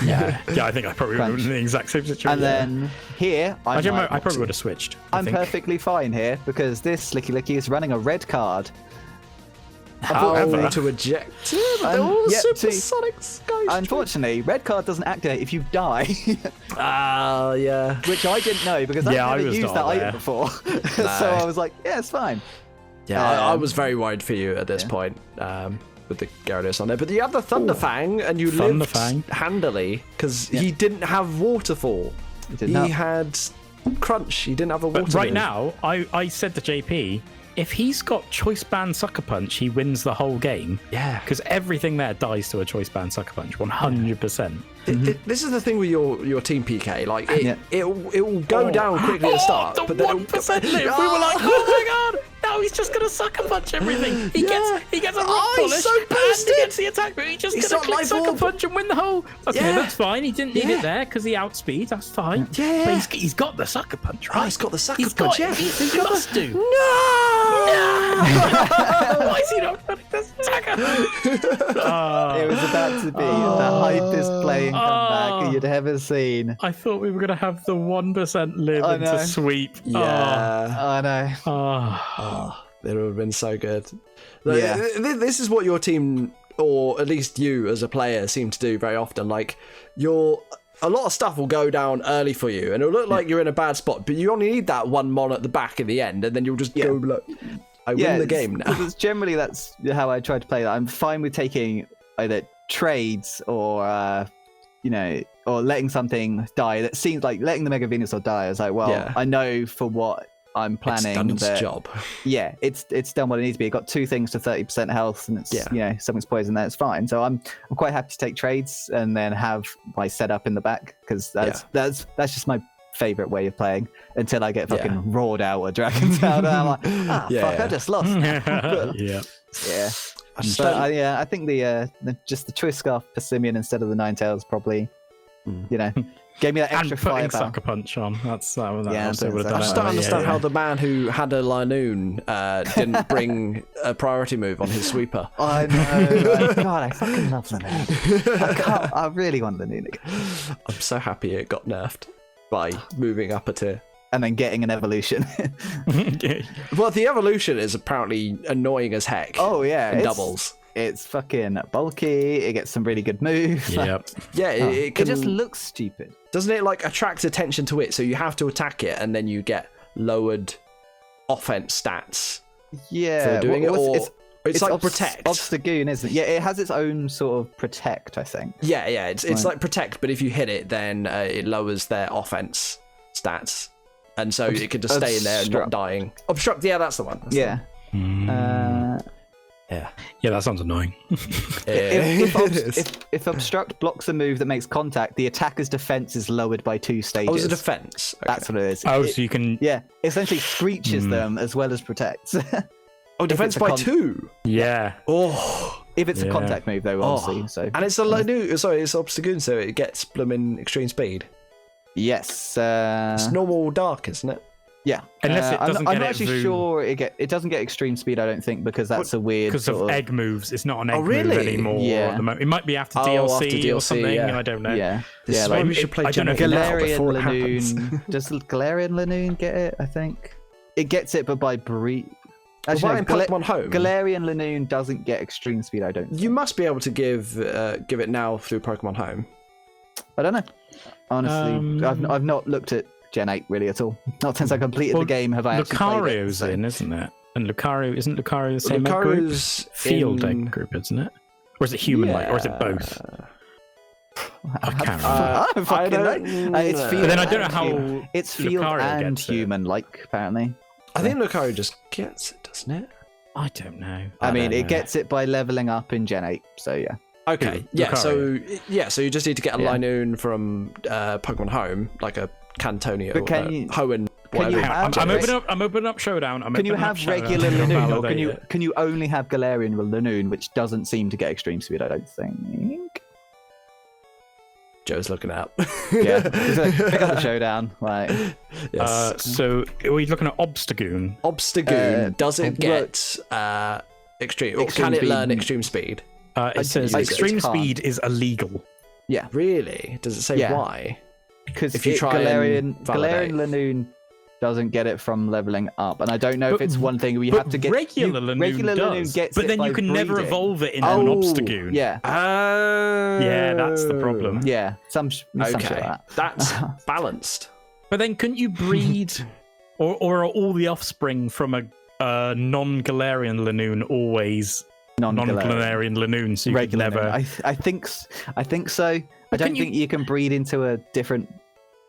yeah, I think I probably would have been in the exact same situation. and then here I I'm probably would have switched. I I'm think. perfectly fine here because this Slicky Licky is running a red card. How However- to eject him? They're And all yet to- supersonic skies. Unfortunately, red card doesn't activate if you die, Ah, yeah. which I didn't know because Yeah, I I've never was used not that aware. item before. So I was like, yeah, it's fine. Yeah, I was very worried for you at this point with the Gyarados on there. But you had the Thunderfang, and you lived Thunderfang. handily because he didn't have Waterfall. did He not. had Crunch. He didn't have a Water But right move. now, I said to JP, if he's got Choice Band Sucker Punch, he wins the whole game. Yeah. Because everything there dies to a Choice Band Sucker Punch, 100%. This is the thing with your team PK. Like Yeah. it will go down quickly at the start, the but then 1% live. We were like, oh my god, now he's just gonna Sucker Punch everything. He gets a rock Oh, he's polish so and boosted. he gets the attack, but he's just He's gonna not click life Sucker orb. Punch and win the whole. Okay, Yeah. that's fine. He didn't need Yeah. it there because he outspeed. That's fine. Yeah. But he's got the Sucker Punch, right? Oh, he's got the Sucker He's Punch, got yeah. it. He must do. No! Why is he not running the Sucker? It was about to be the hypest playing comeback you'd ever seen. I thought we were going to have the 1% live I into know. sweep. Yeah. I know. Oh. It would have been so good. Yeah. This is what your team, or at least you as a player, seem to do very often. Like, a lot of stuff will go down early for you, and it'll look like you're in a bad spot, but you only need that one mon at the back in the end, and then you'll just go like, I win the game now. Because generally that's how I try to play that. I'm fine with taking either trades or or letting something die that seems like letting the Mega Venusaur die. I was like, well, Yeah. I know for what I'm planning It's done its that, job. yeah, it's done what it needs to be. It got 2 things to 30% health, and it's something's poison there. It's fine. So I'm quite happy to take trades and then have my setup in the back, because that's just my favorite way of playing until I get fucking roared out or Dragon's out. And I'm like, I just lost. Yeah. I think the Twist Scarf Persimmon instead of the Ninetales probably, gave me that extra And putting firepower. Sucker Punch on. That also would have I done it. just don't understand how the man who had a Linoon didn't bring a priority move on his sweeper. I know. God, I fucking love the Linoon. I really want the Linoon again. I'm so happy it got nerfed by moving up a tier. And then getting an evolution. Well, the evolution is apparently annoying as heck. Oh, yeah. In doubles. It's fucking bulky. It gets some really good moves. Yep. Yeah, it can, it just looks stupid. Doesn't it like attract attention to it? So you have to attack it, and then you get lowered offense stats. Yeah, for doing it. Or it's like protect. Obstagoon, isn't it? Yeah, it has its own sort of protect, I think. Yeah. It's like protect, but if you hit it, then it lowers their offense stats, and so it can just stay in there and not dying. Obstruct. Yeah, that's the one. Yeah. Yeah, that sounds annoying. If obstruct blocks a move that makes contact, the attacker's defense is lowered by 2 stages. Oh, it's a defense. Okay. That's what it is. Oh, so you can... Yeah, essentially screeches them as well as protects. Oh, defense by 2. Yeah. Oh, if it's a contact move, though, obviously. So. And it's a new. Sorry, it's Obstagoon, so it gets blooming extreme speed. Yes. It's normal dark, isn't it? Yeah, unless it doesn't I'm get not actually sure it doesn't get extreme speed. I don't think, because that's a weird because sort of egg moves. It's not an egg really? move anymore. Yeah. At the moment. It might be after DLC or something. I don't know. Yeah, This is why we should play I don't know Galarian before it happens. Linoon. Does Galarian Linoon get it? I think it gets it, but by breed. Actually, in Pokemon Home, Galarian Linoon doesn't get extreme speed. I don't. You must be able to give it now through Pokemon Home. I don't know. Honestly, I've not looked at Gen 8 really at all. Not since I completed the game have I actually played it. Lucario's in, isn't it? And isn't Lucario the same egg group? Field egg group, isn't it? Or is it human-like? Or is it both? I can't remember. I don't know. It's field. But then I don't know how it's field Lucario and gets it. human-like, apparently. I think Lucario just gets it, doesn't it? I don't know. I mean, it gets it by leveling up in Gen 8, so yeah. Okay, so you just need to get a Linoon from Pokemon Home, like a Cantonio, but can you, Hoenn. Can you have, I'm opening up Showdown. Can you have regular Linoon, or can you only have Galarian Linoon, which doesn't seem to get extreme speed? I don't think. Joe's looking out. Yeah, pick up the Showdown. Right. Yes. So are we looking at Obstagoon? Obstagoon, does it get extreme? Or can it learn extreme speed? It says extreme speed is illegal. Yeah. Really? Does it say why? Because if you try Galarian Linoon doesn't get it from leveling up, and I don't know if it's one thing where you have to get regular Linoon gets but it then by you can breeding. never evolve it into an Obstagoon. Yeah. Yeah, that's the problem. Yeah, some shit like that. That's balanced. But then couldn't you breed, or are all the offspring from a non-Galarian Linoon always non-Galarian Linoon? So you could never. I think so. I don't think you can breed into a different.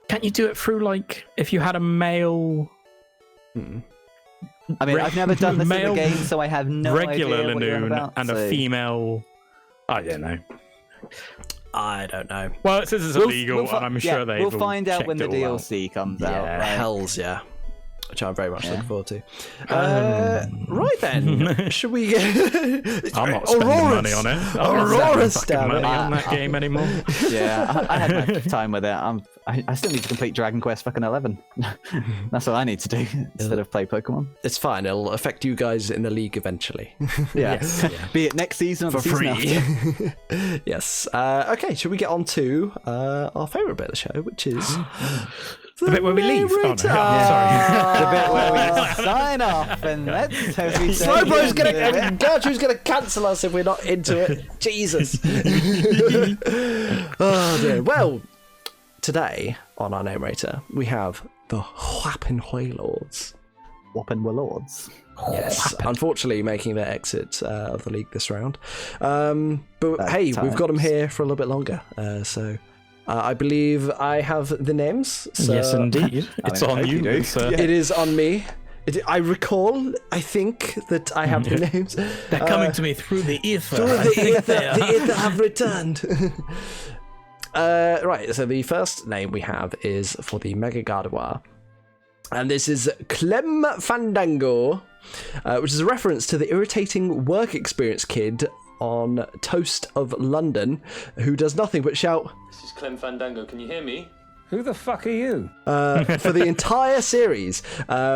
Can't you do it through, like, if you had a male? I mean, I've never done this in the game, so I have no regular idea what you're on Linoon about, and a female. I don't know. I don't know. Well, it says it's illegal, and I'm sure we'll find out when the DLC comes out. Yeah, hells yeah. Which I'm very much looking forward to. Right then, should we get... I'm not spending money on it. I'm not spending money on that game anymore. Yeah, I had my time with it. I still need to complete Dragon Quest fucking 11. That's what I need to do instead of play Pokemon. It's fine. It'll affect you guys in the league eventually. Yeah. Be it next season or the season after. Yes. Okay, should we get on to our favourite bit of the show, which is... The bit where we leave. Oh, no. Sorry. The bit where we sign off, and let's hope we Slowbro's Gertrude's gonna cancel us if we're not into it. Jesus. Oh dear. Well, today on our narrator we have the Wapping Wailords. Wapping Wailords. Yes, unfortunately making their exit of the league this round. But hey, we've got them here for a little bit longer. So I believe I have the names. So Yes, indeed. It's on you, sir. It is on me. I think that I have the names. They're coming to me through the ether. The ether have returned. Right, so the first name we have is for the Mega Gardevoir. And this is Clem Fandango, which is a reference to the irritating work experience kid on Toast of London, who does nothing but shout, This is Clem Fandango, can you hear me? Who the fuck are you? for the entire series,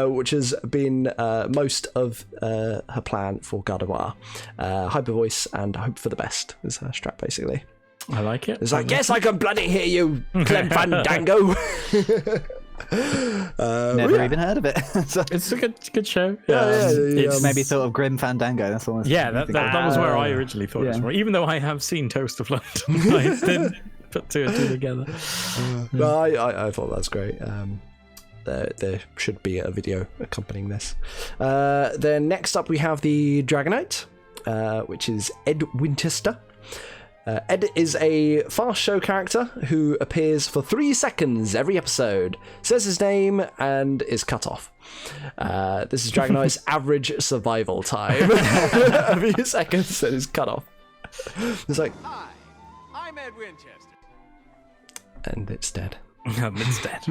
which has been most of her plan for Gardevoir. Hyper voice and hope for the best is her strat, basically. I like it. It's like, yes, I can bloody hear you, Clem Fandango. Never even heard of it. So, It's a good show. It's maybe thought of Grim Fandango. That's almost that was where I originally thought it was from. Even though I have seen Toast of London, I didn't put two and two together. No, I thought that's great. There should be a video accompanying this. Then next up we have the Dragonite, which is Ed Winchester. Ed is a fast show character who appears for 3 seconds every episode, says his name, and is cut off. This is Dragonite's average survival time. A few seconds and is cut off. It's like, Hi, I'm Ed Winchester. and it's dead. It's dead.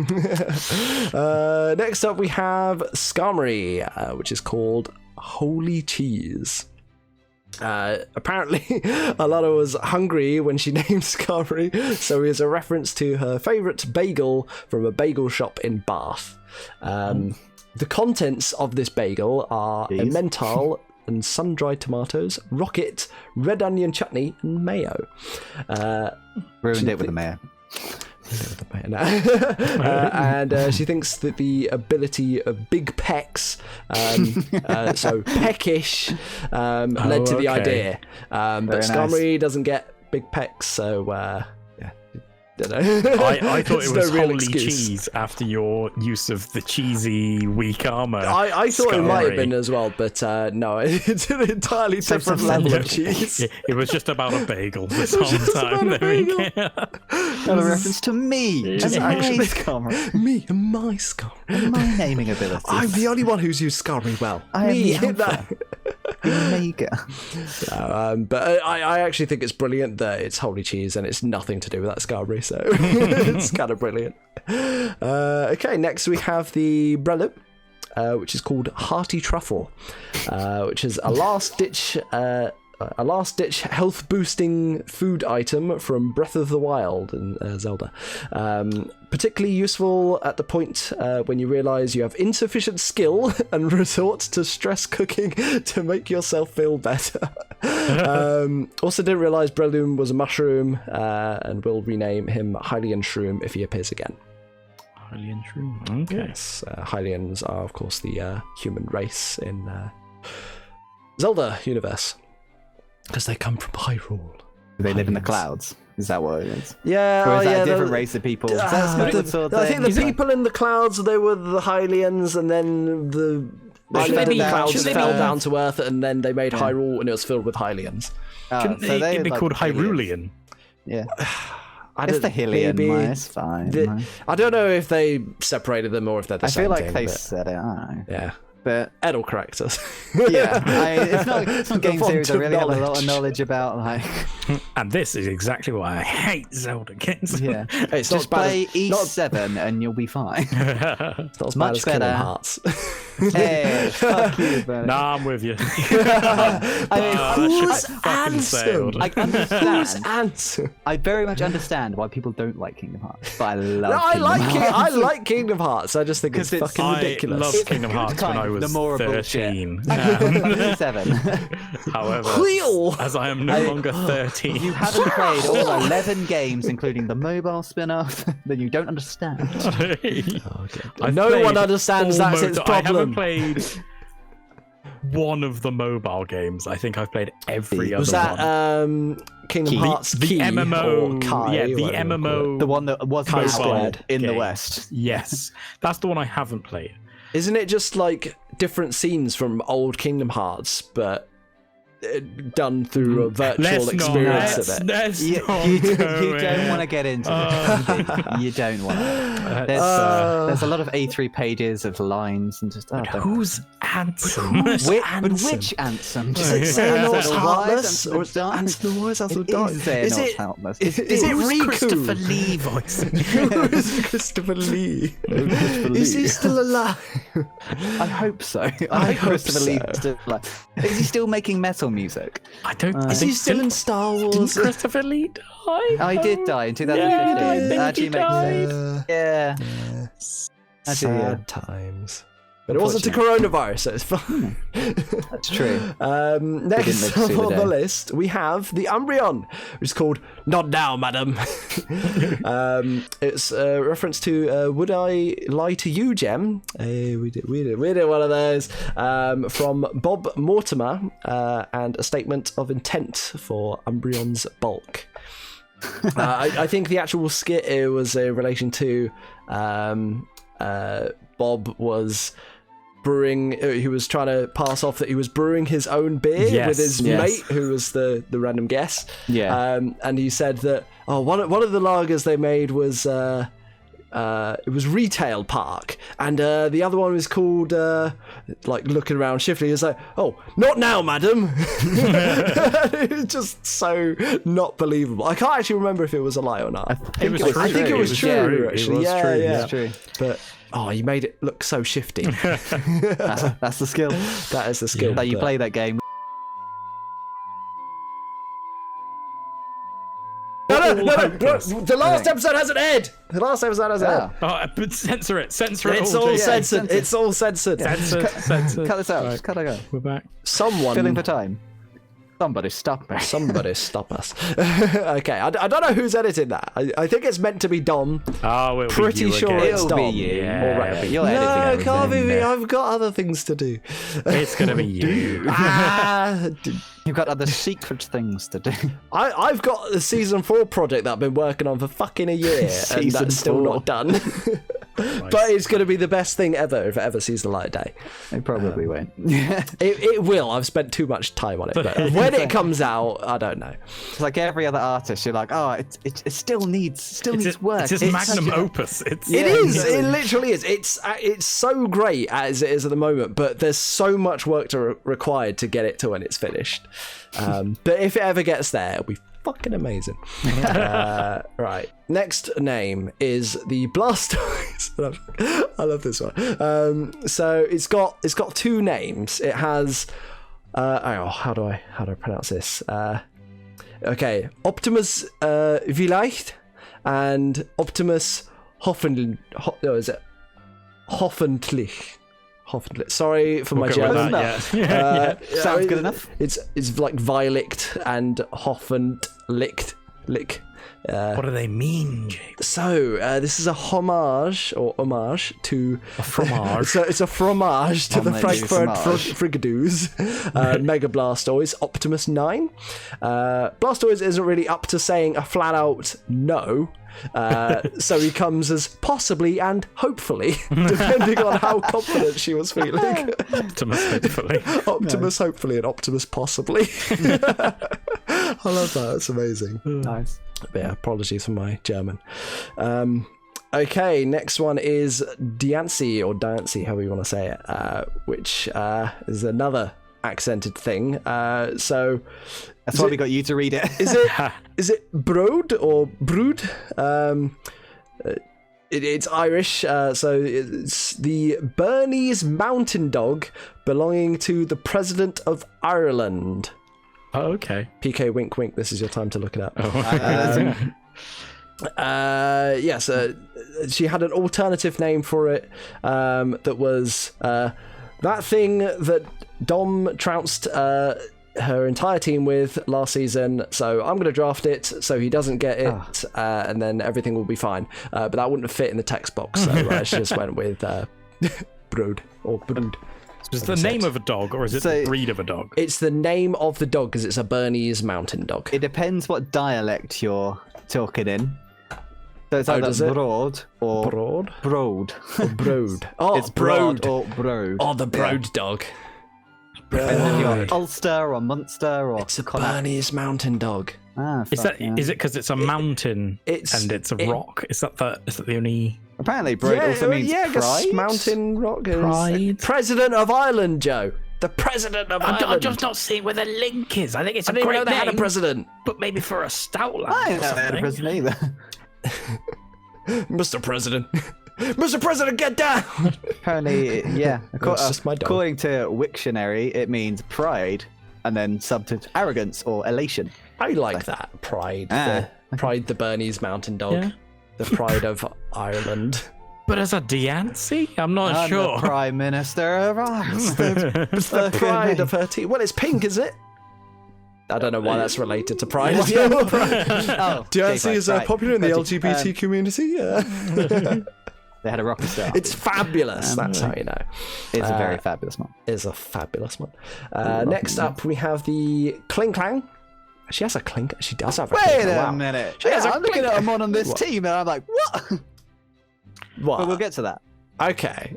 Next up we have Skarmory, which is called Holy Cheese. Apparently Alana was hungry when she named Skarmory, so it is a reference to her favourite bagel from a bagel shop in Bath. The contents of this bagel are Emmental and sun-dried tomatoes, rocket, red onion chutney, and mayo. ruined it with the mayor. And she thinks that the ability of big pecs, so peckish, led to the idea. But Skarmory doesn't get big pecs, so yeah. Don't know. I thought it was no real holy excuse. cheese after your use of the cheesy weak armor. I thought it might have Skarmory. been as well, but no, it's an entirely different level of cheese. It was just about a bagel this whole time. about a There we bagel. go. Not a reference to me. Just my Skarmory. Me and my Skarmory. And my naming ability. I'm the only one who's used Skarmory well. I am Me. the alpha. Omega. But I actually think it's brilliant that it's holy cheese and it's nothing to do with that Skarmory, so it's kind of brilliant. Okay, next we have the Breloom, which is called Hearty Truffle, which is a last-ditch health boosting food item from Breath of the Wild in Zelda. Particularly useful at the point when you realise you have insufficient skill and resort to stress cooking to make yourself feel better. Also didn't realise Breloom was a mushroom, and will rename him Hylian Shroom if he appears again. Hylian Shroom. Okay. Yes, Hylians are of course the human race in Zelda universe. Because they come from Hyrule. Do they live in the clouds? Is that what it is? Yeah, Or is that yeah, a different race of people? That's not the sort of I think thing. the people in the clouds, they were the Hylians, and then the island in the clouds fell down to Earth, and then they made Hyrule, and it was filled with Hylians. Couldn't so it be like called aliens. Hyrulean? Yeah. I It's don't- the Hylian, maybe it's fine. I don't know if they separated them or if they're the I same feel like thing, they but said it, I don't know. yeah. But Ed will correct us. yeah, it's not game font series. I of really have a lot knowledge. of knowledge about, like, And this is exactly why I hate Zelda games. yeah. Hey, it's Just not as play bad as, not, E7 and you'll be fine. it's not as bad much as Kingdom better. Hearts. Hey, fuck you, man. Nah, I'm with you. I mean, Who's fucking Ansem? sailed. I Who's understand. Ansem? I very much understand why people don't like Kingdom Hearts, but I love. No, I Kingdom like Hearts. I like Kingdom Hearts. I just think it's 'Cause it's- fucking I ridiculous. loved Kingdom Hearts when kind I of was the more bullshit. 13. Seven. However, Wheel! as I am no longer 13, You haven't played all 11 games, including the mobile spin-off, then you don't understand. I've No played one understands all that's its I haven't problem. played one of the mobile games. I think I've played every other Was that one. Kingdom Hearts the Key MMO, or Kai, yeah, the whatever you call it? MMO. The one that was Kai mobile Squared in the game. West. Yes, that's the one I haven't played. Isn't it just like different scenes from old Kingdom Hearts, but done through a virtual experience of it. You don't want to get into it. You don't want to. There's a lot of A3 pages of lines and just. Who's Ansem? Which Ansem? Is it Xehanort's Heartless? Or Ansem the Wise Ansem Dark? Is Xehanort's Heartless? Is it Riku? Christopher Lee voice? Who is Christopher Lee? Is he still alive? I hope so. I hope Christopher Lee is still alive. Is he still making metal music? I don't. Is he still in Star Wars? Didn't Christopher Lee die? Oh, he did die in 2015. Yeah, I think Actually he makes died. sense. Yeah. Sad times. But it wasn't a coronavirus, so it's fine. That's true. Next live to see the on the day. list, we have the Umbreon, which is called Not Now, Madam. It's a reference to Would I Lie to You, Gem? We did one of those. From Bob Mortimer, and a statement of intent for Umbreon's bulk. I think the actual skit was in relation to Bob was brewing. He was trying to pass off that he was brewing his own beer with his mate, who was the random guest. Yeah. And he said that one of the lagers they made was it was Retail Park, and the other one was called like looking around shiftily. He was like, "Oh, not now, madam." It was just so not believable. I can't actually remember if it was a lie or not. I think it was true. Actually, yeah. It's true. But you made it look so shifty. That's the skill. That is the skill. That you play that game. No. The last episode hasn't aired. The last episode hasn't aired. Oh, but censor it. It's all censored. It's all censored. Censored. Cut this out. Right. Just cut it out. We're back. Someone Filling for time. Somebody stop me. Somebody stop us. Okay, I don't know who's editing that. I think it's meant to be Dom. Oh, it'll Pretty be you sure again. it's It'll Dom. be you. Yeah, You're No, editing it can't be me. everything. I've got other things to do. It's gonna be you. You've got other secret things to do. I've got the season 4 project that I've been working on for fucking a year, and Season that's still 4. not done. But it's going to be the best thing ever if it ever sees the light of day. It probably won't. It will. I've spent too much time on it, but when it comes out, I don't know. It's like every other artist. You're like, it still needs work. It's his magnum opus. It is. It literally is. It's so great as it is at the moment, but there's so much work required to get it to when it's finished. But if it ever gets there, it'll be fucking amazing. Right. Next name is the Blastoise. I love this one. So it's got two names. It has. How do I pronounce this? Okay, Optimus Vielleicht and Optimus Hoffentlich. Sorry for my German. Sounds good enough. It's like Vielicht and Hoffentlich. What do they mean, Jake? So this is a homage to A fromage. So it's a fromage to the Homage Frankfurt fromage. Frigadoos, Mega Blastoise, Optimus 9. Blastoise isn't really up to saying a flat out no. So he comes as possibly and hopefully, depending on how confident she was feeling. Optimus, hopefully. Optimus hopefully and Optimus possibly. I love that. It's amazing. Nice. But yeah, apologies for my German. Okay, next one is Diancie, or Diancie, however you want to say it, which is another accented thing. So That's why we got you to read it. is it Brood or Brood? It's Irish, so it's the Bernese Mountain Dog belonging to the President of Ireland. Oh, okay. PK wink wink, this is your time to look it up. Yes, she had an alternative name for it that was that thing that Dom trounced her entire team with last season, so I'm going to draft it so he doesn't get it, and then everything will be fine. But that wouldn't fit in the text box, so she just went with Brood, or Brood. Is it the name of a dog, or is it the breed of a dog? It's the name of the dog, because it's a Bernese Mountain Dog. It depends what dialect you're talking in. So it's either broad or Broad? broad. Or Brood. Oh, It's Broad. broad or broad. Oh, the Broad dog. And then you got Ulster or Munster or It's a Bernese mountain dog. Is it because it's a mountain and it's a rock? Is that the only? Apparently, Broid also means I guess pride. mountain rock. Pride. President of Ireland, Joe. The president of Ireland. I'm just not seeing where the link is. I think it's I didn't know they had a president. but maybe for a stout lad. I didn't know they had a president either. Mr. President. Mr. President, get down! Apparently, yeah. It's just my dog. According to Wiktionary, it means pride and then subbed to arrogance or elation. I like that. Pride. Pride, the Bernese mountain dog. Yeah. The pride of Ireland. But as a Diancie, I'm not I'm sure. the Prime Minister of Ireland. It's the pride of her team. Well, it's pink, is it? I don't know why that's related to pride. Oh, Diancie is right. popular in the LGBT community. Yeah. They had a rocker star. It's fabulous. That's how you know. It's a very fabulous one. Is a fabulous one. Next up, we have the Kling Clang. She has a clink. She does have a clink. Wait Wow. a minute. She has a I'm looking clink. at a mod on this team and I'm like, what? What? But we'll get to that. Okay.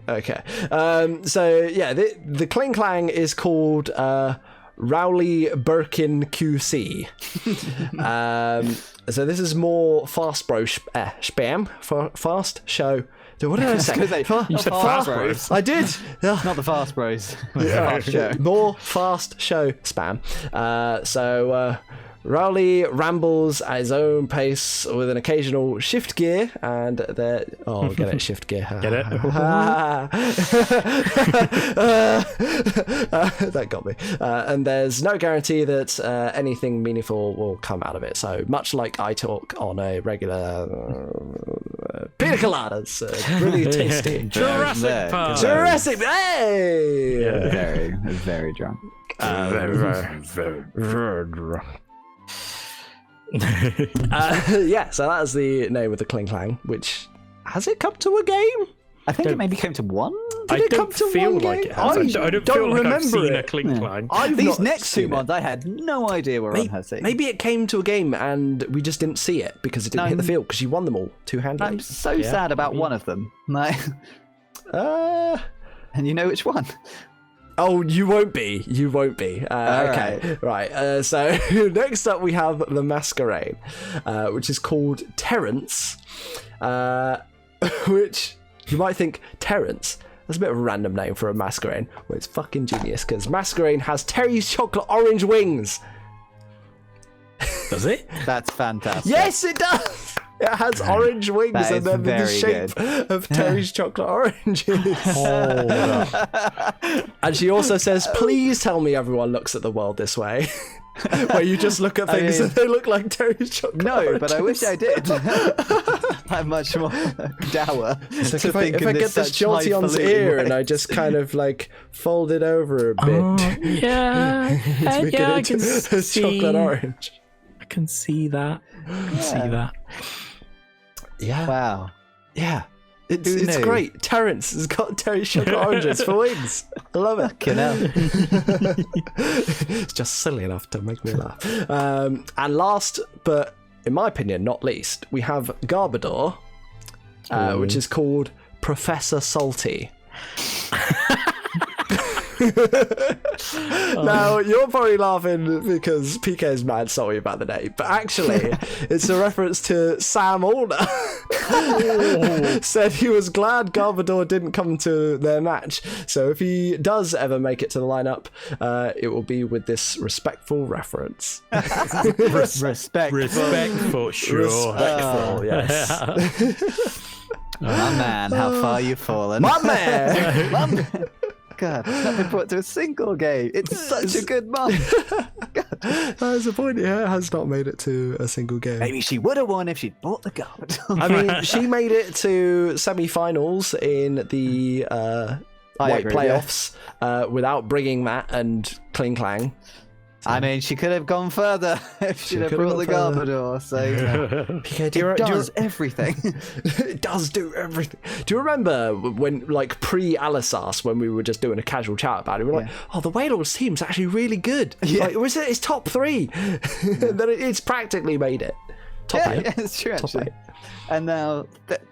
So yeah, the Kling Clang is called Rowley Birkin QC. So this is more fast bro spam for fast show. What did I say? You said fast bros. I did. Yeah. Not the fast bros. Fast show. More fast show spam. So Rowley rambles at his own pace with an occasional shift gear, and get it, shift gear. Get it? That got me. And there's no guarantee that anything meaningful will come out of it. So much like I talk on a regular pina coladas, really tasty. Jurassic Park. Jurassic, hey! Yeah. Very, very drunk. Yeah, so that is the name of the Kling Clang, which has it come to a game? I think it maybe came to one. Did it come to feel one like game? it has. I don't feel like remember I've seen it. a Clink Clang. I've These not next two seen mods, I had no idea were on her team. Maybe it came to a game and we just didn't see it because it didn't hit the field because you won them all two-handedly. I'm so sad about one of them. Like, Uh, and you know which one? oh, you won't be. You won't be. Okay, right. So next up we have the Masquerade, which is called Terrence, which you might think Terrence. That's a bit of a random name for a Masquerade. Well, it's fucking genius because Masquerade has Terry's chocolate orange wings. Does it? That's fantastic. Yes, it does. It has orange wings That and is then the very shape of Terry's chocolate oranges. And she also says, please tell me everyone looks at the world this way. Where you just look at things and they look like Terry's chocolate oranges. But I wish I did. I'm much more dour. It's like if I get this Jolteon's ear and I just kind of like fold it over a bit. Yeah. Make yeah, I it can into a see. chocolate orange. I can see that. See that. Yeah. Wow. Yeah. It's Who knew? great. Terrence has got Terry's chocolate oranges for wings. I love it. Fucking hell. It's just silly enough to make me laugh. And last, but in my opinion, not least, we have Garbodor, which is called Professor Salty. Now, you're probably laughing because PK is mad sorry about the name, but actually, it's a reference to Sam Alner. Said he was glad Garbodor didn't come to their match, so if he does ever make it to the lineup, it will be with this respectful reference. Respect. Respectful, sure. Respectful, yes. My man, how far you've fallen. My man! My man. God, it's not been brought to a single game. It's such a good mod. That's the point. Yeah, it has not made it to a single game. Maybe she would have won if she'd bought the card. I mean, she made it to semi-finals in the white agree, playoffs without bringing that and Kling Clang. I mean, she could have gone further if she'd have could have brought the gone further. Garbodor. So you know, PK, it does everything. It does do everything. Do you remember when, like, pre-Alisas, when we were just doing a casual chat about it, we were like, oh, the Wailords team's actually really good. Yeah. Like, it's top 3. Then it's practically made it. 8. It's true, Top actually. 8. And now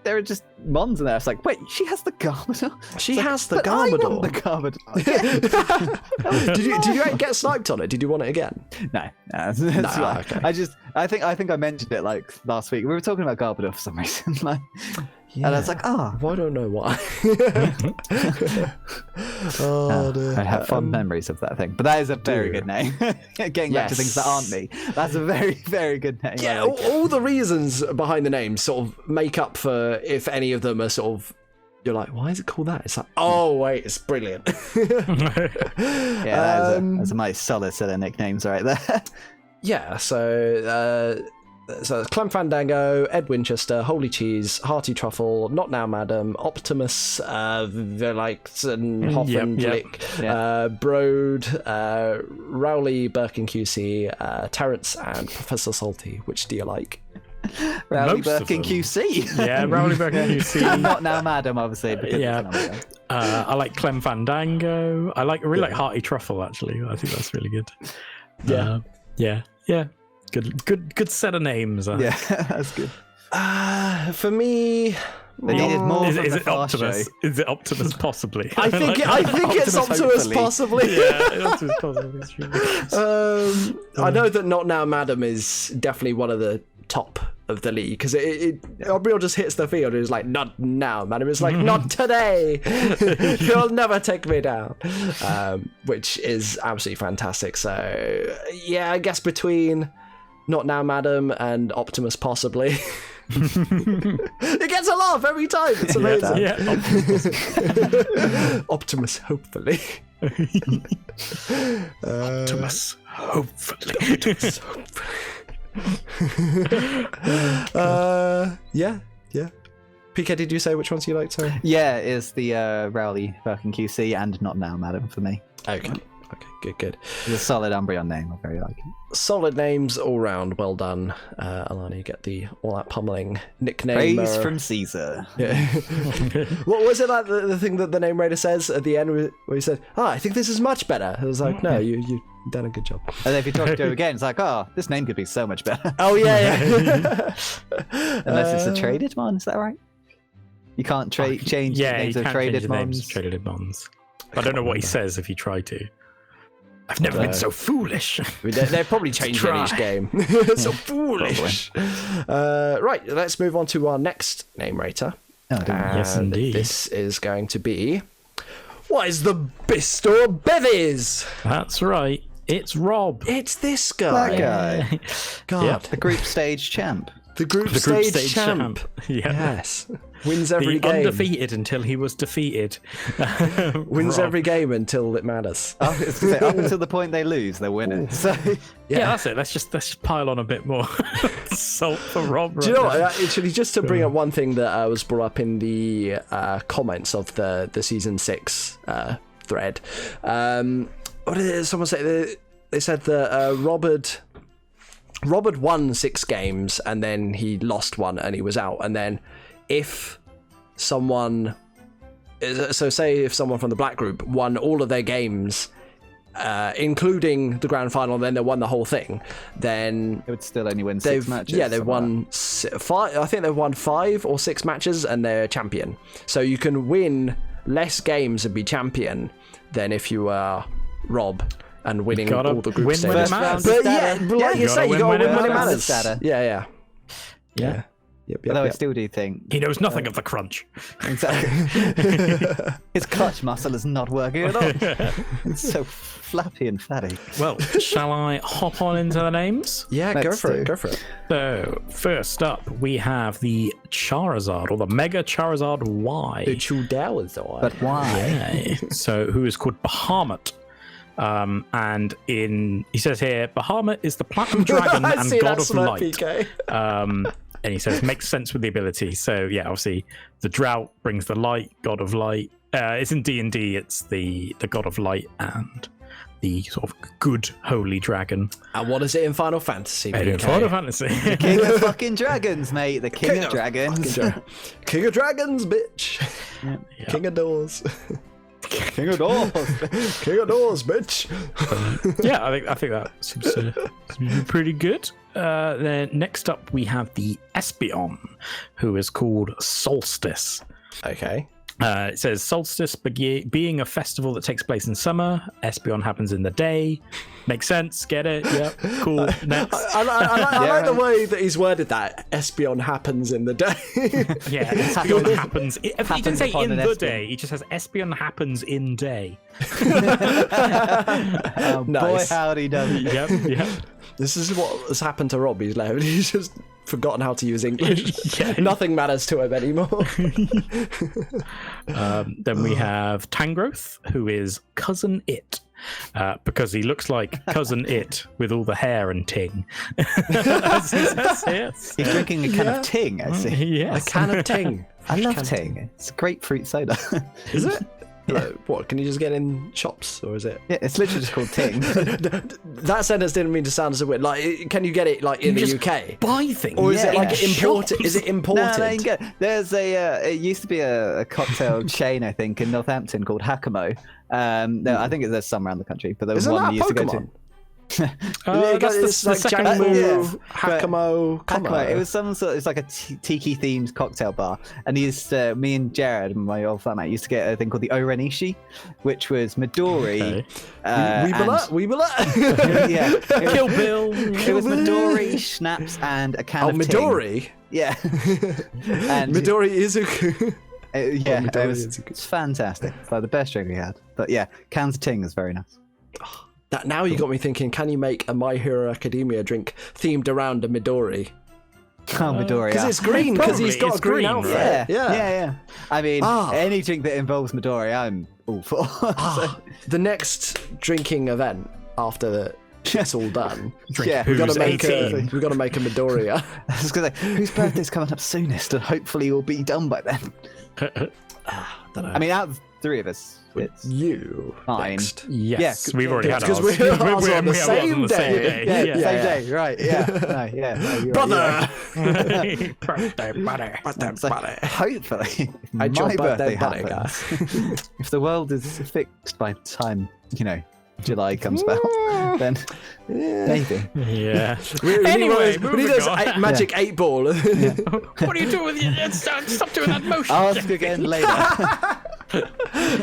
there are just Mons in there. It's like, wait, she has the Garbodor? She It's like, has the but I want Garbodor. the Garbodor. Did you get sniped on it? Did you want it again? No, that's fine. okay. I think I mentioned it like last week. We were talking about Garbodor for some reason, like, and I was like, oh, I don't know why. Oh, dear. I have fond memories of that thing. But that is a very good name. Getting back to things that aren't me, that's a very, very good name. Yeah, all the reasons behind the name sort of make up for if any of them are sort of. You're like, why is it called that? It's like, oh wait, it's brilliant. Yeah, that's a nice solid set of nicknames right there. Yeah, so it's Clem Fandango, Ed Winchester, Holy Cheese, Hearty Truffle, Not Now Madam, Optimus, Verlikes, Hoffenblick, Broad, Rowley, Birkin QC, Terrence, and Professor Salty. Which do you like? Rowley Most of Birkin them. QC. Yeah, Rowley Birkin QC. And Not Now Madam, obviously. Because Yeah. I like Clem Fandango. I really like Hearty Truffle, actually. I think that's really good. Yeah. Good set of names. Yeah, that's good. For me, They needed more Is from it the Far Optimus? Show. Is it Optimus? Possibly. I think it's Optimus hopefully. possibly. Yeah, Optimus possibly. It's really good. I know that Not Now Madam is definitely one of the top of the league because Aubrey just hits the field and is like, not now, Madam. It's like, not today. You'll never take me down, which is absolutely fantastic. So yeah, I guess between Not Now Madam and Optimus possibly. It gets a laugh every time. It's amazing. Yeah, Optimus hopefully. Optimus. Hopefully. Yeah. PK, did you say which ones you liked? Sorry. Yeah, it's the Rowley Birkin QC and Not Now Madam for me. Okay, good. It's a solid Umbreon name. I very like it. Solid names all round. Well done, Alani. You get the all that pummeling nickname. Praise from Caesar. Yeah. What was it like the thing that the name raider says at the end where he said, I think this is much better. I was like, no, you've done a good job. And then if you talk to him again, it's like, oh, this name could be so much better. Oh yeah. Unless it's a traded one, is that right? You can't change names of traded ones. Traded bonds. I don't know what he says if you try to. I've never been so foolish. They're probably changing each game. So foolish. Right, let's move on to our next name rater. Yes, indeed. This is going to be, what is the Bristol Bevies? That's right. It's Rob. It's this guy. That guy. God. Yep. The group stage champ. The group stage champ. Yeah. Yes. Wins every The game. undefeated until he was defeated. Wins Rob. every game until it matters. Up until the point they lose, they're winning. So Yeah, that's it. Let's just pile on a bit more salt for Rob. Do you know what? Actually, just to bring up one thing that was brought up in the comments of the season 6 thread. What did someone say? They said that Robert won 6 games and then he lost one and he was out. And then if someone, say if someone from the black group won all of their games, including the grand final, and then they won the whole thing, then they would still only win 6 matches. Yeah, they've won 5. I think they've won 5 or 6 matches and they're champion. So you can win less games and be champion than if you are Rob and winning all the group stages. Win when it matters. But yeah, like you say, you got to win when it matters. Yeah. Yep. Although I still do think He knows nothing of the crunch. exactly his clutch muscle is not working at all. It's so flappy and fatty. Well, shall I hop on into the names? Yeah, go for it. So, first up, we have the Charizard, or the Mega Charizard Y. The Charizard. But why? Yeah. So, who is called Bahamut. And he says here, Bahamut is the platinum dragon I and see god that of smart, light. PK. And he says, makes sense with the ability. So yeah, obviously the drought brings the light, god of light. It's in D&D, it's the god of light and the sort of good holy dragon. And what is it in Final Fantasy? In Final Fantasy. King of fucking dragons, mate. The king of dragons. King of dragons, bitch. Yeah. King of doors. King of doors. King of doors, bitch. Yeah, I think that seems to be pretty good. Then next up we have the Espion, who is called Solstice. Okay. It says Solstice being a festival that takes place in summer. Espion happens in the day. Makes sense. Get it? Yep. Cool. Next. I like the way that he's worded that. Espion happens in the day. Yeah, Espion happens. If he didn't say upon in an the Espion. day, he just says Espion happens in day. Boy, Nice. howdy, does it? Yep. This is what has happened to Rob. He's left. He's just forgotten how to use English. Yeah. Nothing matters to him anymore. Then we have Tangrowth, who is Cousin It. Because he looks like Cousin It with all the hair and ting. Yes. He's drinking a can of Ting, I see. Yes. A can of ting. I love Ting. It's grapefruit soda. Is it? What? Can you just get in shops, or is it? Yeah, it's literally just called Ting. That sentence didn't mean to sound so weird. Like, can you get it like in the UK? Buy things. Or is it Yeah, like imported? shops. Is it imported? No, you can get. There's a. It used to be a cocktail chain, I think, in Northampton called Hakamo. No, I think there's some around the country, but there was Isn't one that we used to go Pokemon? to. That's It's the like second Jack move. Move, Yeah. Hakamo, Hakamo. It was some sort. It's like a tiki themed cocktail bar, and me and Jared, my old flatmate, used to get a thing called the Orenishi, which was Midori. Okay. Weebler. Yeah, Kill Bill. it was Midori, schnapps, and a can Oh, of Ting. Midori. Yeah. And Midori Izuku. yeah, Midori it was is good. it's fantastic. It's like the best drink we had. But yeah, cans of Ting is very nice. Now you got me thinking, can you make a My Hero Academia drink themed around a Midori? Oh, Midori. Because yeah. it's green, because he's Probably, got it's a green green, outfit. right? Yeah. I mean, Ah. any drink that involves Midori, I'm all for. The next drinking event after it's all done, Yeah, we got Who's to make 18? we got to make a Midoriya. I was gonna say, whose birthday's coming up soonest, and hopefully you'll be done by then. Don't know. I mean, out of three of us, it's you Fine. next. Yes, Yeah, we've already had because ours. we're ours on the we have ours same on the same day. day. yeah, same day, right? Yeah, no, yeah, no, you're Brother, Right, Birthday buddy. you're right. So, hopefully, I my dropped birthday buddy, happens. If the world is fixed by the time July comes about, then maybe. Yeah. Anyway, Anyway, we need those moving on. magic 8-ball. What are you doing with your... Stop doing that motion. Ask again later.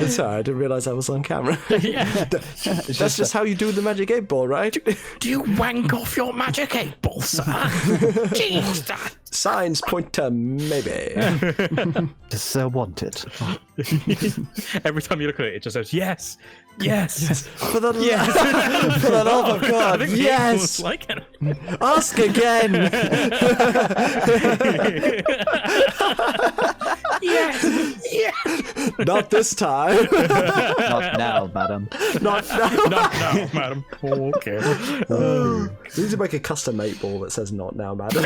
Sorry, I didn't realise I was on camera. Yeah. That's just how you do the magic 8-ball, right? Do you wank off your magic 8-ball, sir? Jeez, Signs point to maybe. Does Sir want it? every time you look at it, it just says yes, yes, For the, for the love of I God, think the 8-ball's yes! like it. Ask again! Yes, yes. Not this time. Not now, madam. Not now. Not now, madam. Okay. We need to make a custom 8-ball that says not now, madam.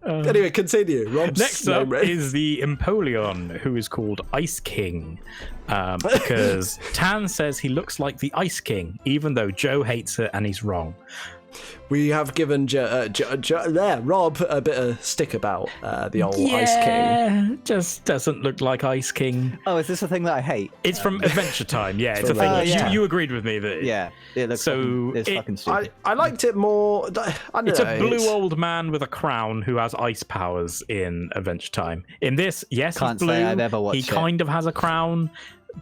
Anyway, continue. Rob's Next name up read. is the Empoleon, who is called Ice King, because Tan says he looks like the Ice King, even though Joe hates it and he's wrong. We have given Rob a bit of stick about the old Ice King. Just doesn't look like Ice King. Oh, is this a thing that I hate? It's from Adventure Time. Yeah, it's a from thing. Adventure Time. You agreed with me that Yeah, it looks So it's it- fucking stupid. I liked it more. I don't it's know, a blue old man with a crown who has ice powers in Adventure Time. In this, yes, Can't he's blue. say I've ever watched he it. kind of has a crown,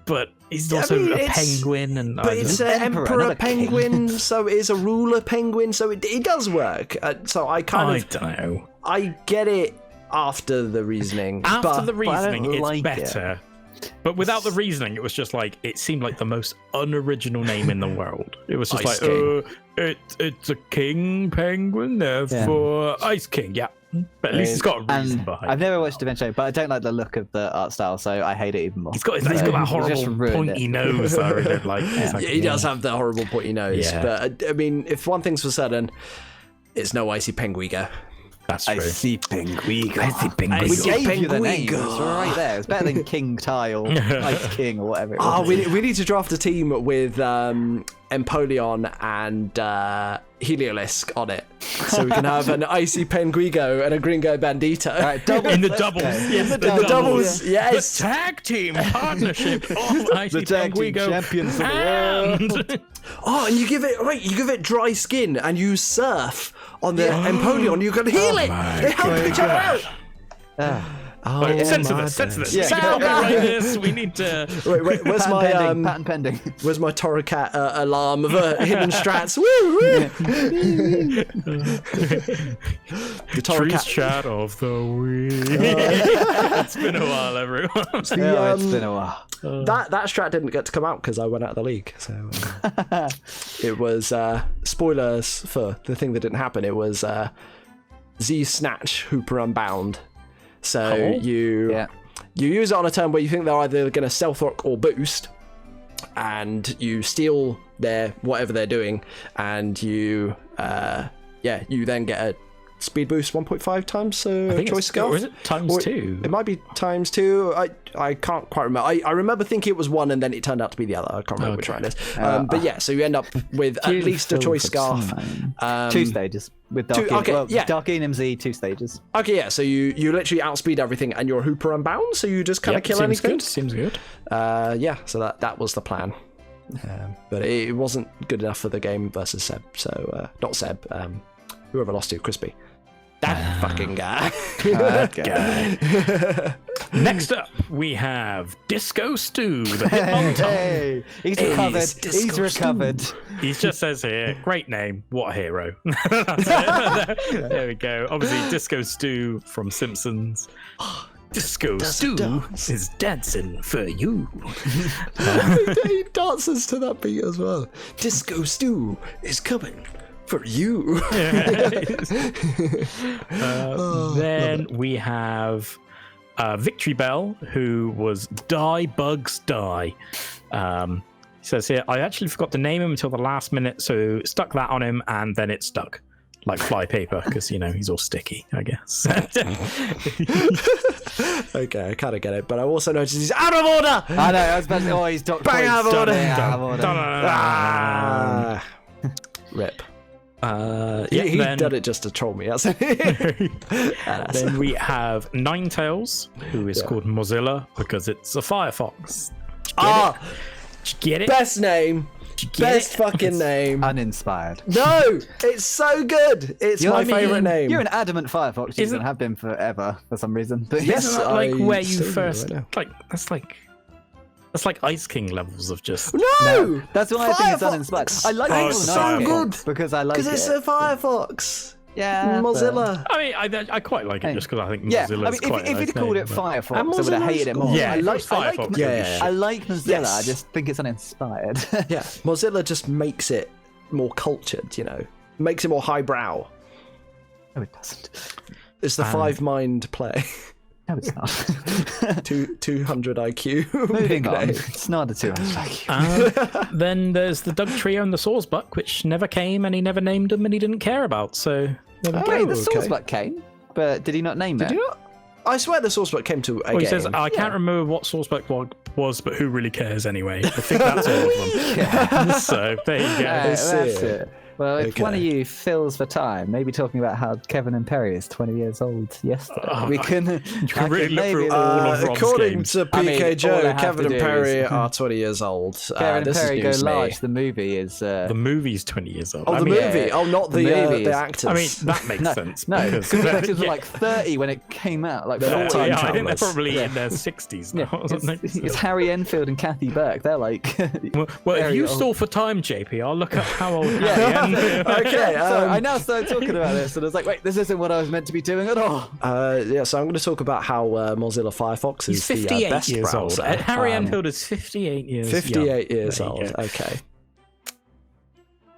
but he's I also mean, a it's- penguin. And But it's an Emperor, emperor not a king. penguin, so it is a ruler penguin, so it does work. So I kind I of don't know. I get it after the reasoning. After but the reasoning, don't it's like better. But without the reasoning, it was just like it seemed like the most unoriginal name in the world. It was just Ice like, it's a king penguin, therefore Ice King. Yeah, but at least it's got a reason and behind. I've never watched Adventure, but I don't like the look of the art style, so I hate it even more. He's got that It's just horrible ruined pointy it. nose that I really don't like. It's like, Yeah, he does have the horrible pointy nose. Yeah. But I mean, if one thing's for certain, it's no Icy Penguigo. That's I true. see Penguigo. I see Penguigo. We gave you the name. Penguigo. It's right there. It's better than King Ty or Ice King or whatever it was. Oh, we need to draft a team with Empoleon and Heliolisk on it. So we can have an Icy Penguigo and a Gringo Bandito. All right, double. In the doubles. Yes, The doubles, yes. The tag team partnership of Icy The tag team Penguigo champions of the and Oh, and you give it dry skin, and you surf on the Empoleon. You can heal it. They help each other out. sensitive. Yeah. Sound like this. We need to. Wait, where's my patent pending. where's my Torracat alarm of hidden strats? Woo, woo. The Trees Torracat. chat of the week. It's been a while, everyone. It's been a while. That strat didn't get to come out because I went out of the league. So it was spoilers for the thing that didn't happen. It was Z Snatch Hooper Unbound. So you use it on a turn where you think they're either going to stealth rock or boost, and you steal their whatever they're doing, and you then get a speed boost 1.5 times choice skill. Or is it times 2? It might be times 2. I can't quite remember. I remember thinking it was 1 and then it turned out to be the other. I can't remember which one it is. But yeah, so you end up with at least a choice scarf. 2 stages with Dark Dark Enum Z, 2 stages. Okay, yeah, so you literally outspeed everything and you're Hooper Unbound, so you just kind of kill anything. Seems good. Yeah, so that was the plan. But it wasn't good enough for the game versus Seb. So, not Seb, whoever lost to, Crispy. That fucking guy. That guy. Next up, we have Disco Stew, the Hitmonchan. Hey, he's recovered. He's recovered. He just says here, great name, what a hero. That's it. There we go. Obviously, Disco Stew from Simpsons. Disco Stew is dancing for you. He dances to that beat as well. Disco Stew is coming for you. Then we have Victory Bell, who was Die Bugs Die. He says here, I actually forgot to name him until the last minute, so stuck that on him, and then it stuck. Like fly paper, because, he's all sticky, I guess. Okay, I kind of get it, but I also noticed he's out of order! I know, I was about to he's Dr. Bang out of order! Out of order. Rip. He He did it just to troll me, hasn't he? Then we have Ninetales, who is called Mozilla because it's a Firefox. Did you get it? Best name. Best fucking name. Uninspired. No, it's so good. It's my favourite name. You're an adamant Firefox user and have been forever for some reason. But Yes, Isn't that like I where you still do first right now. that's like Ice King levels of just No, that's why I think it's Firefox. uninspired. I like Oh, it it's so good. because I like it. because it's a Firefox. Yeah, Mozilla. I mean, I quite like it just because I think Yeah, Mozilla's I mean, quite if a you'd nice called it name, but- Firefox, And I would have Mozilla's hated it more. cool. Yeah, I if it like was Firefox, Yeah. I like Mozilla. Yes. I just think it's uninspired. Yeah, Mozilla just makes it more cultured. Makes it more highbrow. No, it doesn't. It's the five mind play. No, it's not. 200 IQ. Moving on. nickname. It's not a 200. Then there's the Doug Trio and the Sawsbuck, which never came, and he never named them, and he didn't care about. So there we go. Wait, the okay. Sawsbuck came, but did he not name it? Did you not? I swear the Sourcebook came to a Well, he game. says, I can't remember what Sawsbuck was, but who really cares anyway? I think that's all of them. So there you go. That's see it. Well, if Okay. one of you fills for time, maybe talking about how Kevin and Perry is 20 years old yesterday, we can. You can really look through maybe- all of Rob's according games. to I PK mean, all I Joe, have Kevin to and do Perry is- are 20 years old. Kevin and this Perry is Go news to me. Large. The movie is. The movie's 20 years old. Oh, I the mean, movie. Oh, not the movie the is- actors. I mean, that makes sense. No, because because the actors were yeah. like 30 when it came out. Like They're all 40. time Yeah, I think they're travelers. probably in their 60s now. or something. It's Harry Enfield and Kathy Burke. They're like. Well, if very you old. stall for time, JP, I'll look up how old Harry Enfield. okay. So I now started talking about this, and I was like, wait, this isn't what I was meant to be doing at all. Yeah, so I'm going to talk about how Mozilla Firefox He's is the 58 best years old. browser. Harry Enfield is 58 years 58 young. years There you old. go. Okay.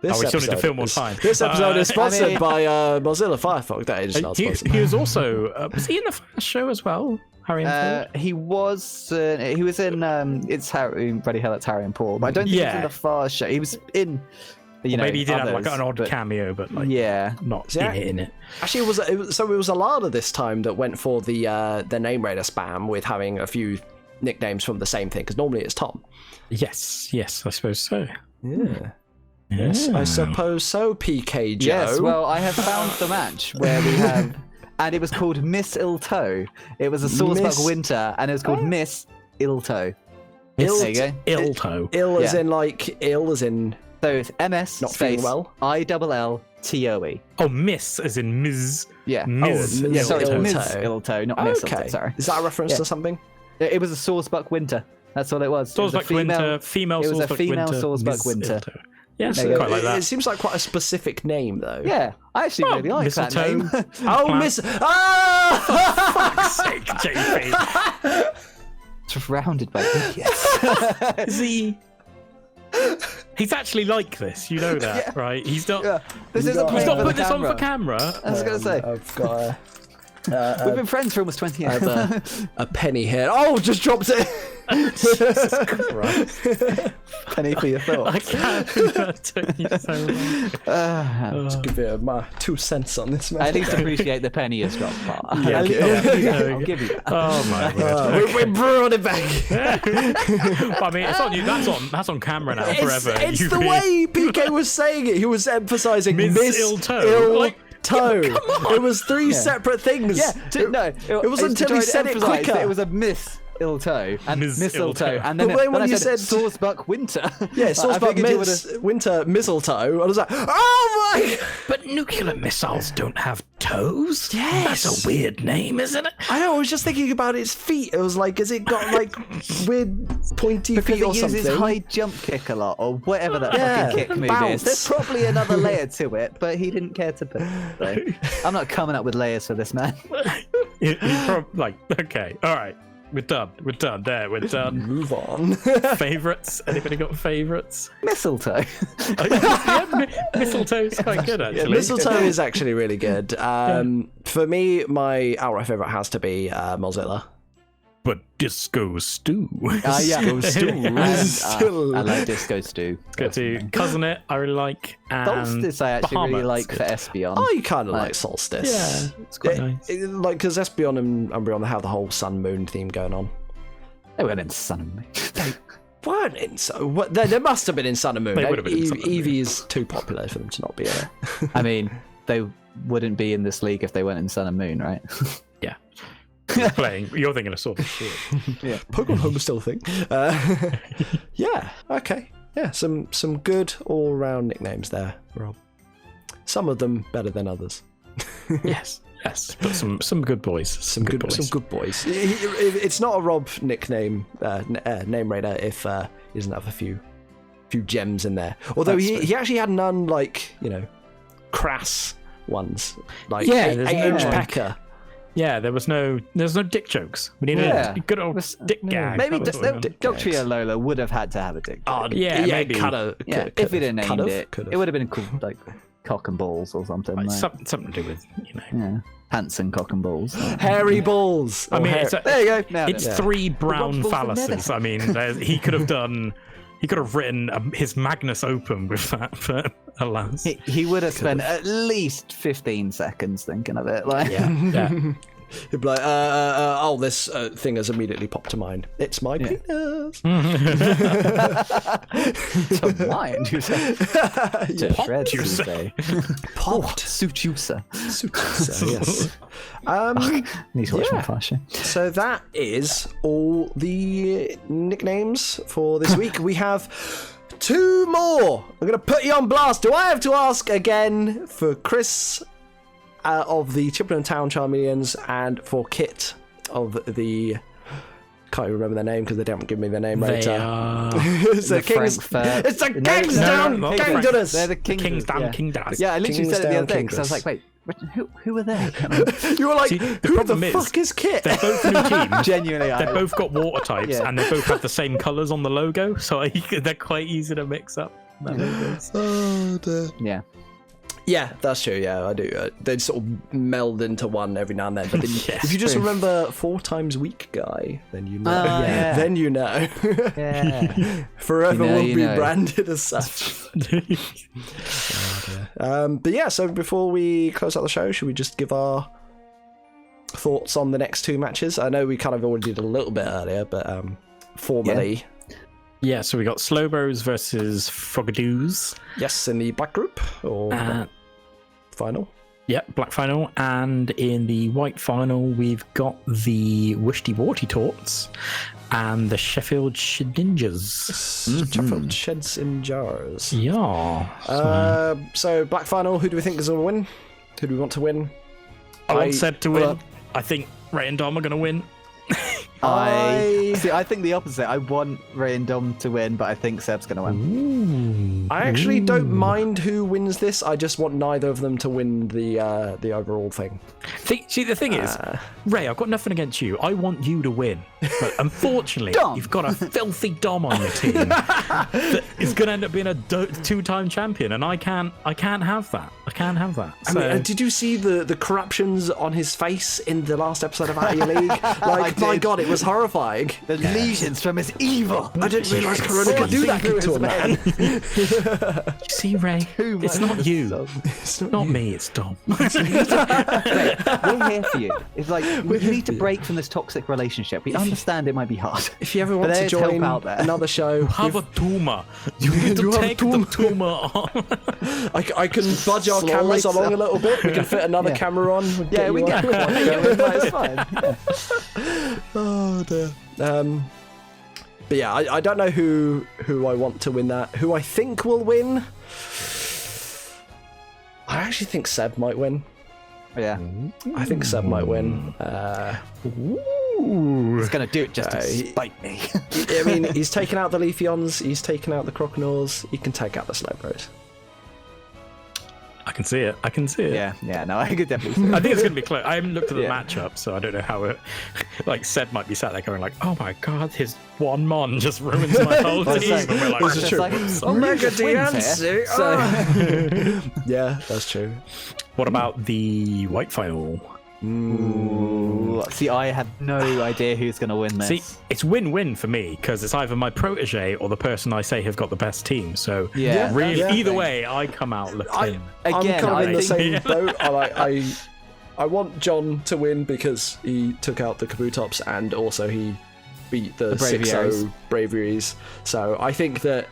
We still need to episode fill more is- time. This episode is sponsored I mean- by Mozilla Firefox. That is not sponsored. He was also was he in the first show as well? Harry Enfield. He was in it's Harry, Bloody Hell, it's Harry and Paul, but I don't think he was in Yeah. the Far show. He was in, Maybe he did have like others, an odd but- cameo, but like Yeah. not Yeah. in it. Actually, it was Alana this time that went for the name raider spam with having a few nicknames from the same thing, because normally it's Tom. Yes, I suppose so. Yeah. Yes, I suppose so, PK Joe. Yes, well, I have found the match where we have, and it was called Miss Ilto. It was a Swordsbuck Winter, and it was called Miss Ilto. There you go. Ilto. Ill as in like ill as in. So it's MS Not space feeling well? ILLTOE. Oh, Miss as in Ms. Yeah. Ms. Oh, Sorry, Ilto. Miss Ilto, not Miss Okay. Ilto. Sorry. Is that a reference Yeah. to something? It was a Swordsbuck Winter. That's all it was. It was a Swordsbuck Winter, female It was a Swordsbuck female Winter. Swordsbuck Ms. Winter. Ilto. Yes, There you go. quite like It that. seems like quite a specific name, though. Yeah, I actually really like that mistletoe. name. Oh, Plant. Miss. Ah! Fuck's sake, JP. Surrounded by idiots. Is he? He's actually like this, you know that, right? He's not. Yeah. This isn't got- He's playing not for put the this on camera. for camera. I was going to say. I've got We've been friends for almost 20 years. a penny here. Oh, just dropped it. Penny for your thoughts. I can't believe that took you so long. Just give you my 2 cents on this, man. I at least appreciate the penny has dropped part. Yeah, I'll give you that. Oh my word. We brought it back. I mean, it's on you. That's on camera now forever. It's You the being way PK was saying it. He was emphasising Ms. Miss Ilto. Ill Like, Toe. It was 3 separate things. Yeah, it was until he said it quicker. It was a Miss Ilto and Ms. Miss Ilto, Ilto. and then But then when I you said said- Swordsbuck Winter. Yeah, I Swordsbuck figured you would've- Winter Mistletoe. I was like, oh my! But nuclear missiles don't have toes. Yes. That's a weird name, isn't it? I know. I was just thinking about its feet. It was like, has it got like weird pointy Because feet or it uses something? high jump kick a lot, or whatever that Yeah, fucking kick move bounce. is. There's probably another layer to it, but he didn't care to put it. So I'm not coming up with layers for this man. Okay, all right. We're done. There, we're done. Move on. Favorites? Anybody got favorites? Mistletoe. Mistletoe's quite good, actually. Mistletoe is actually really good. For me, my outright favorite has to be Mozilla. But Disco Stew. Yeah. Stew. I like Disco Stew. Go to Cousin It, I really like. And Solstice I actually really Bahamut's like good. for Espeon. Oh, you kind of like Solstice. Yeah, it's quite nice. Like, because Espeon and Umbreon, they have the whole sun moon theme going on. They went in Sun and Moon. Weren't in so. What, they must have been in Sun and Moon. They would have been in Sun and Moon. Eevee is too popular for them to not be in it. I mean, they wouldn't be in this league if they went in Sun and Moon, right? Yeah. You're thinking of Sword and Shield. Pokemon Home is still a thing. Yeah. Okay. Yeah. Some good all round nicknames there, Rob. Some of them better than others. Yes. But some good boys. Some good boys. Some good boys. It's not a Rob nickname name raider if he doesn't have a few gems in there. Although he actually had none like crass ones like Yeah, there's 8-inch no, pecker. Yeah, there's no dick jokes. We need Yeah. a good old dick gag. Maybe That was what we wanted. Dogtrio Lola would have had to have a dick. Oh, Yeah, maybe. Yeah, if he'd have named it, it would have been called like Cock and Balls or something. Like, Like, something to do with yeah, Hanson Cock and Balls. hairy balls. I mean, Or it's There you go. Now it's it is. 3 brown Balls are phalluses. I mean, he could have written his Magnus Opum with that, but alas. He would have spent at least 15 seconds thinking of it. Like, Yeah. He'd be like, oh, this thing has immediately popped to mind. It's my penis. to mind, you say. To Pop, shreds, you you say. say. Popped. Suchusa. Yes. Need to watch Yeah. my fast show. So that is all the nicknames for this week. We have 2 more. I'm going to put you on blast. Do I have to ask again for Chris of the Chippenham Town Charmeleons and for Kit of the... Can't even remember their name because they don't give me their name They later. are It's the Frankfurt- It's the No, Kingsdown no, King They're Dudders. the Kingsdown yeah. King Daz. Yeah, I literally said it the other day Kingsdown because I was like, wait, who are they? You were like, See, the who problem the is, fuck is Kit? They're both new teams. Genuinely, They've both got water types, Yeah. and they both have the same colours on the logo, so they're quite easy to mix up. Oh, dear. yeah. Yeah, that's true. Yeah, I do. They sort of meld into one every now and then. But then Yes, if you just true. remember 4 times week guy, then you know. Oh, yeah. Then you know. Yeah. Forever You know, will you be know. branded as such. But yeah, so before we close out the show, should we just give our thoughts on the next 2 matches? I know we kind of already did a little bit earlier, but formally. Yeah, so we got Slowbros versus Frogadoos. Yes, in the black group or final. Yeah, black final. And in the white final, we've got the Wishty Warty Torts and the Sheffield Shedinjas. Sheffield Sheds in Jars. Yeah. So black final, who do we think is going to win? Who do we want to win? I want Seb to win. I think Ray and Dom are going to win. I think the opposite. I want Ray and Dom to win, but I think Seb's going to win. I actually don't mind who wins this. I just want neither of them to win the overall thing. See, the thing is, Ray, I've got nothing against you. I want you to win. But unfortunately, you've got a filthy Dom on your team that is going to end up being a two-time champion, and I can't have that. I can't have that. I mean, did you see the corruptions on his face in the last episode of Out of Your League? Like, my God, it was horrifying. The lesions from his evil. I didn't realise Corona could do that to a man. You see, Ray, it's not you. It's not me, it's Dom. Ray, we're here for you. It's like, you need to break from this toxic relationship. We understand it might be hard. If you ever want to join another show, have a tumor. You need to take the tumor on. I can budge our cameras along a little bit. We can fit another camera on. Yeah, we can. It's fine. Oh dear. But yeah, I don't know who I want to win that. Who I think will win? I actually think Seb might win. Yeah. I think Seb might win. He's going to do it just to spite me. I mean, he's taken out the Leafeons, he's taken out the Croconaws, he can take out the Slowbros. I can see it. Yeah, no, I could definitely see it. I think it's going to be close. I haven't looked at the matchup, so I don't know how it... Like, Seb might be sat there going like, oh my God, his one mon just ruins my whole team. And we're like, this is true. Omega Diancie. Yeah, that's true. What about the white final? Ooh. See, I have no idea who's going to win this. See, it's win-win for me because it's either my protege or the person I say have got the best team. So either way, I come out looking. I'm kind of in the same boat. I want John to win because he took out the Kabutops and also he beat the 6-0 Braviaries. So I think that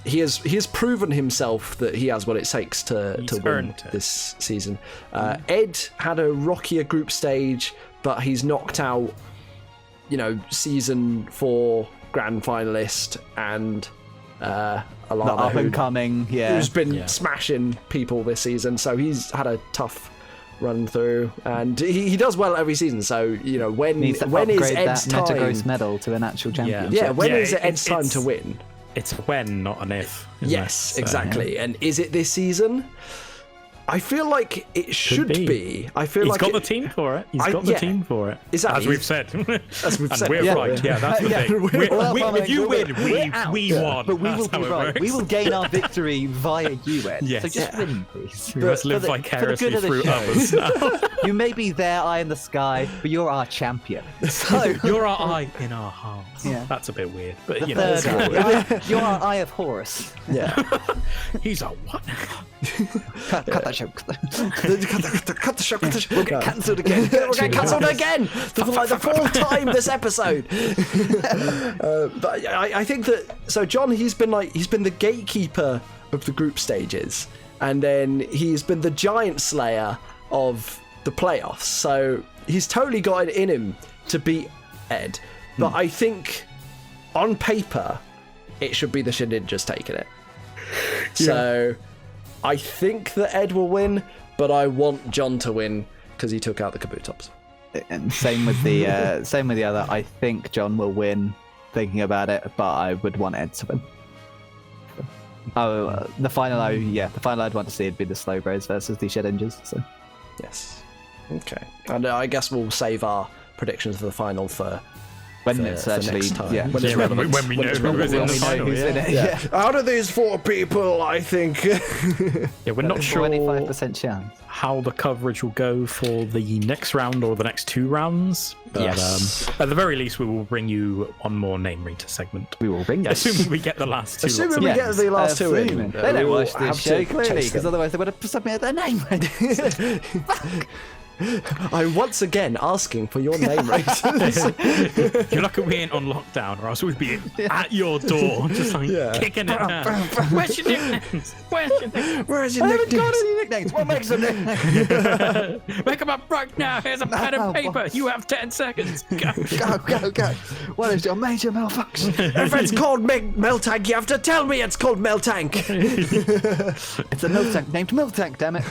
he has proven himself that he has what it takes to win this season. Ed had a rockier group stage, but he's knocked out, season 4 grand finalist and Alana, the up and coming, who's been smashing people this season. So he's had a tough run through, and he does well every season. So when is Ed's time? Metagross medal to an actual champion? Yeah, when is it Ed's time to win? It's a when, not an if. Yes, exactly. And is it this season? I feel like it should be. I feel he's got the team for it. He's got the team for it. Exactly. As we've said. As we've said. We're right. Yeah, that's the thing. If you win, we won. But we will be right. We will gain our victory via you, Ed. Yes. So just win, please. We must live vicariously through others now. You may be their eye in the sky, but you're our champion. So you're our eye in our hearts. Yeah. That's a bit weird, but you're our eye of Horus. Yeah. He's a what? Cut that show. Cut the show. We'll get cancelled again. We'll get cancelled again for like the 4th time this episode. But I think that John, he's been the gatekeeper of the group stages, and then he's been the giant slayer of the playoffs. So he's totally got it in him to beat Ed. But I think on paper it should be the Shedinjas taking it. So I think that Ed will win, but I want John to win because he took out the Kabutops. And same with the other. I think John will win. Thinking about it, but I would want Ed to win. The final I'd want to see would be the Slowbros versus the Shedinjas. So yes, okay. And I guess we'll save our predictions for the final for when it's actually when we know who's in the final. Yeah. Out of these 4 people, I think. We're not sure 25% chance how the coverage will go for the next round or the next 2 rounds. But, yes. At the very least, we will bring you one more name reader segment. We will bring you. Assuming we get the last 2. Assuming we get the last 2 in. They don't watch this show, clearly, because otherwise they would have submitted their name. I'm once again asking for your name ratings. You're lucky we ain't on lockdown, or else we'd be at your door, just like kicking it down. Where's your nicknames? Where's your nicknames? Where's your I haven't nicknames? got any nicknames. What makes them nicknames? Make them up right now. Here's a pen and paper. You have 10 seconds. Go. Go. What is your major malfunction? If it's called Meltank, you have to tell me it's called Meltank. It's a milk tank named Milk Tank, damn it.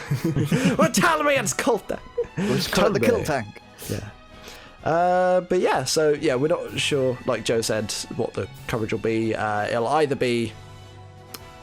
Well, tell me it's called that. We'll just call it the Tell Kill me. Tank. Yeah. But yeah, so yeah, we're not sure, like Joe said, what the coverage will be. It'll either be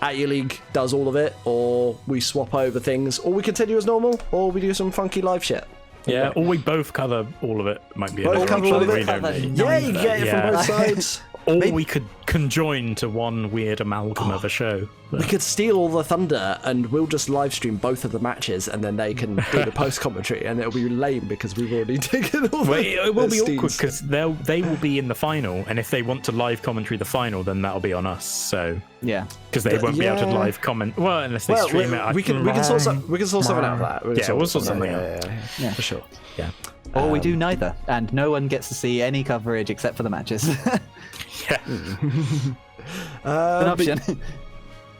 At Your League does all of it, or we swap over things, or we continue as normal, or we do some funky live shit. Yeah, or we both cover all of it. Might be Both another cover option all of that it? we don't need. Yeah, you get it from both sides. Or we could conjoin to one weird amalgam of a show. We could steal all the thunder and we'll just live stream both of the matches and then they can do the post commentary and it'll be lame because we've already taken all Well, the it will be steams. awkward because they will be in the final, and if they want to live commentary the final, then that'll be on us. So Yeah. because they won't be able to yeah. live comment. Well, unless they Well, stream it. we can sort something out of that. We'll sort something out. Yeah, for sure. Yeah. Or we do neither, and no one gets to see any coverage except for the matches. Yeah. An option.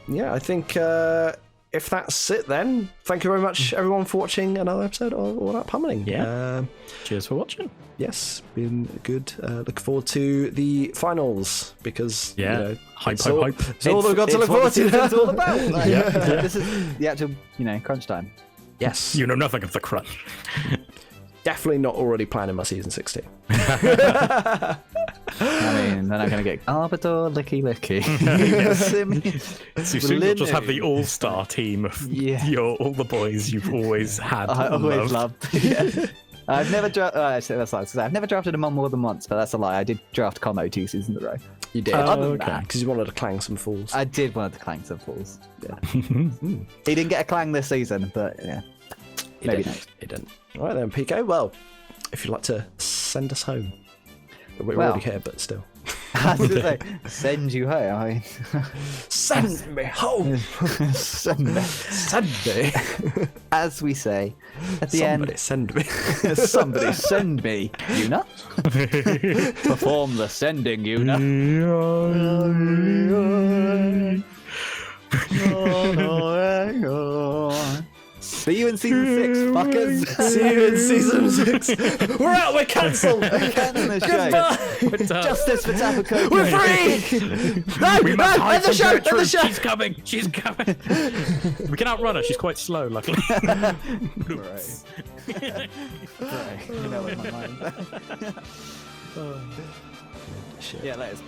Yeah, I think if that's it then, thank you very much everyone for watching another episode of All Out Pummeling. Yeah. Cheers for watching. Yes, been good. Look forward to the finals because Yeah. you know, Hype. it's all we've got to look forward to. It's all about. Like, Yeah. This is the actual, crunch time. Yes, You know nothing of the crunch. definitely not already planning my season 16. I mean, they're not going to get Arbiter, Licky. So soon you'll just have the all-star team of Yeah. all the boys you've always had. I always loved. loved. Yeah. I've never actually, that's like, I've never drafted him on more than once, but that's a lie. I did draft Como 2 seasons in a row. You did. Other than that, Because you wanted to clang some fools. I did want to clang some fools. Yeah. He didn't get a clang this season, but yeah. He Maybe didn't. next. He didn't. All right then, Pico. Well, if you'd like to send us home. We're Well. already here, but still. I was gonna say, send you home. I mean, Send me home! send me. Send me! As we say at the Somebody send me. end, somebody send me, Una. Perform the sending, Una. See you in season 6, fuckers. See you in season 6. We're out, we're cancelled! Cancel the show. Justice for Tapaco. We're free! No, We must no, hide end the from show, end the Gertrude. show! She's coming. She's coming. We can outrun her. She's quite slow, luckily. Right. You know where my mind's at. Yeah, that is.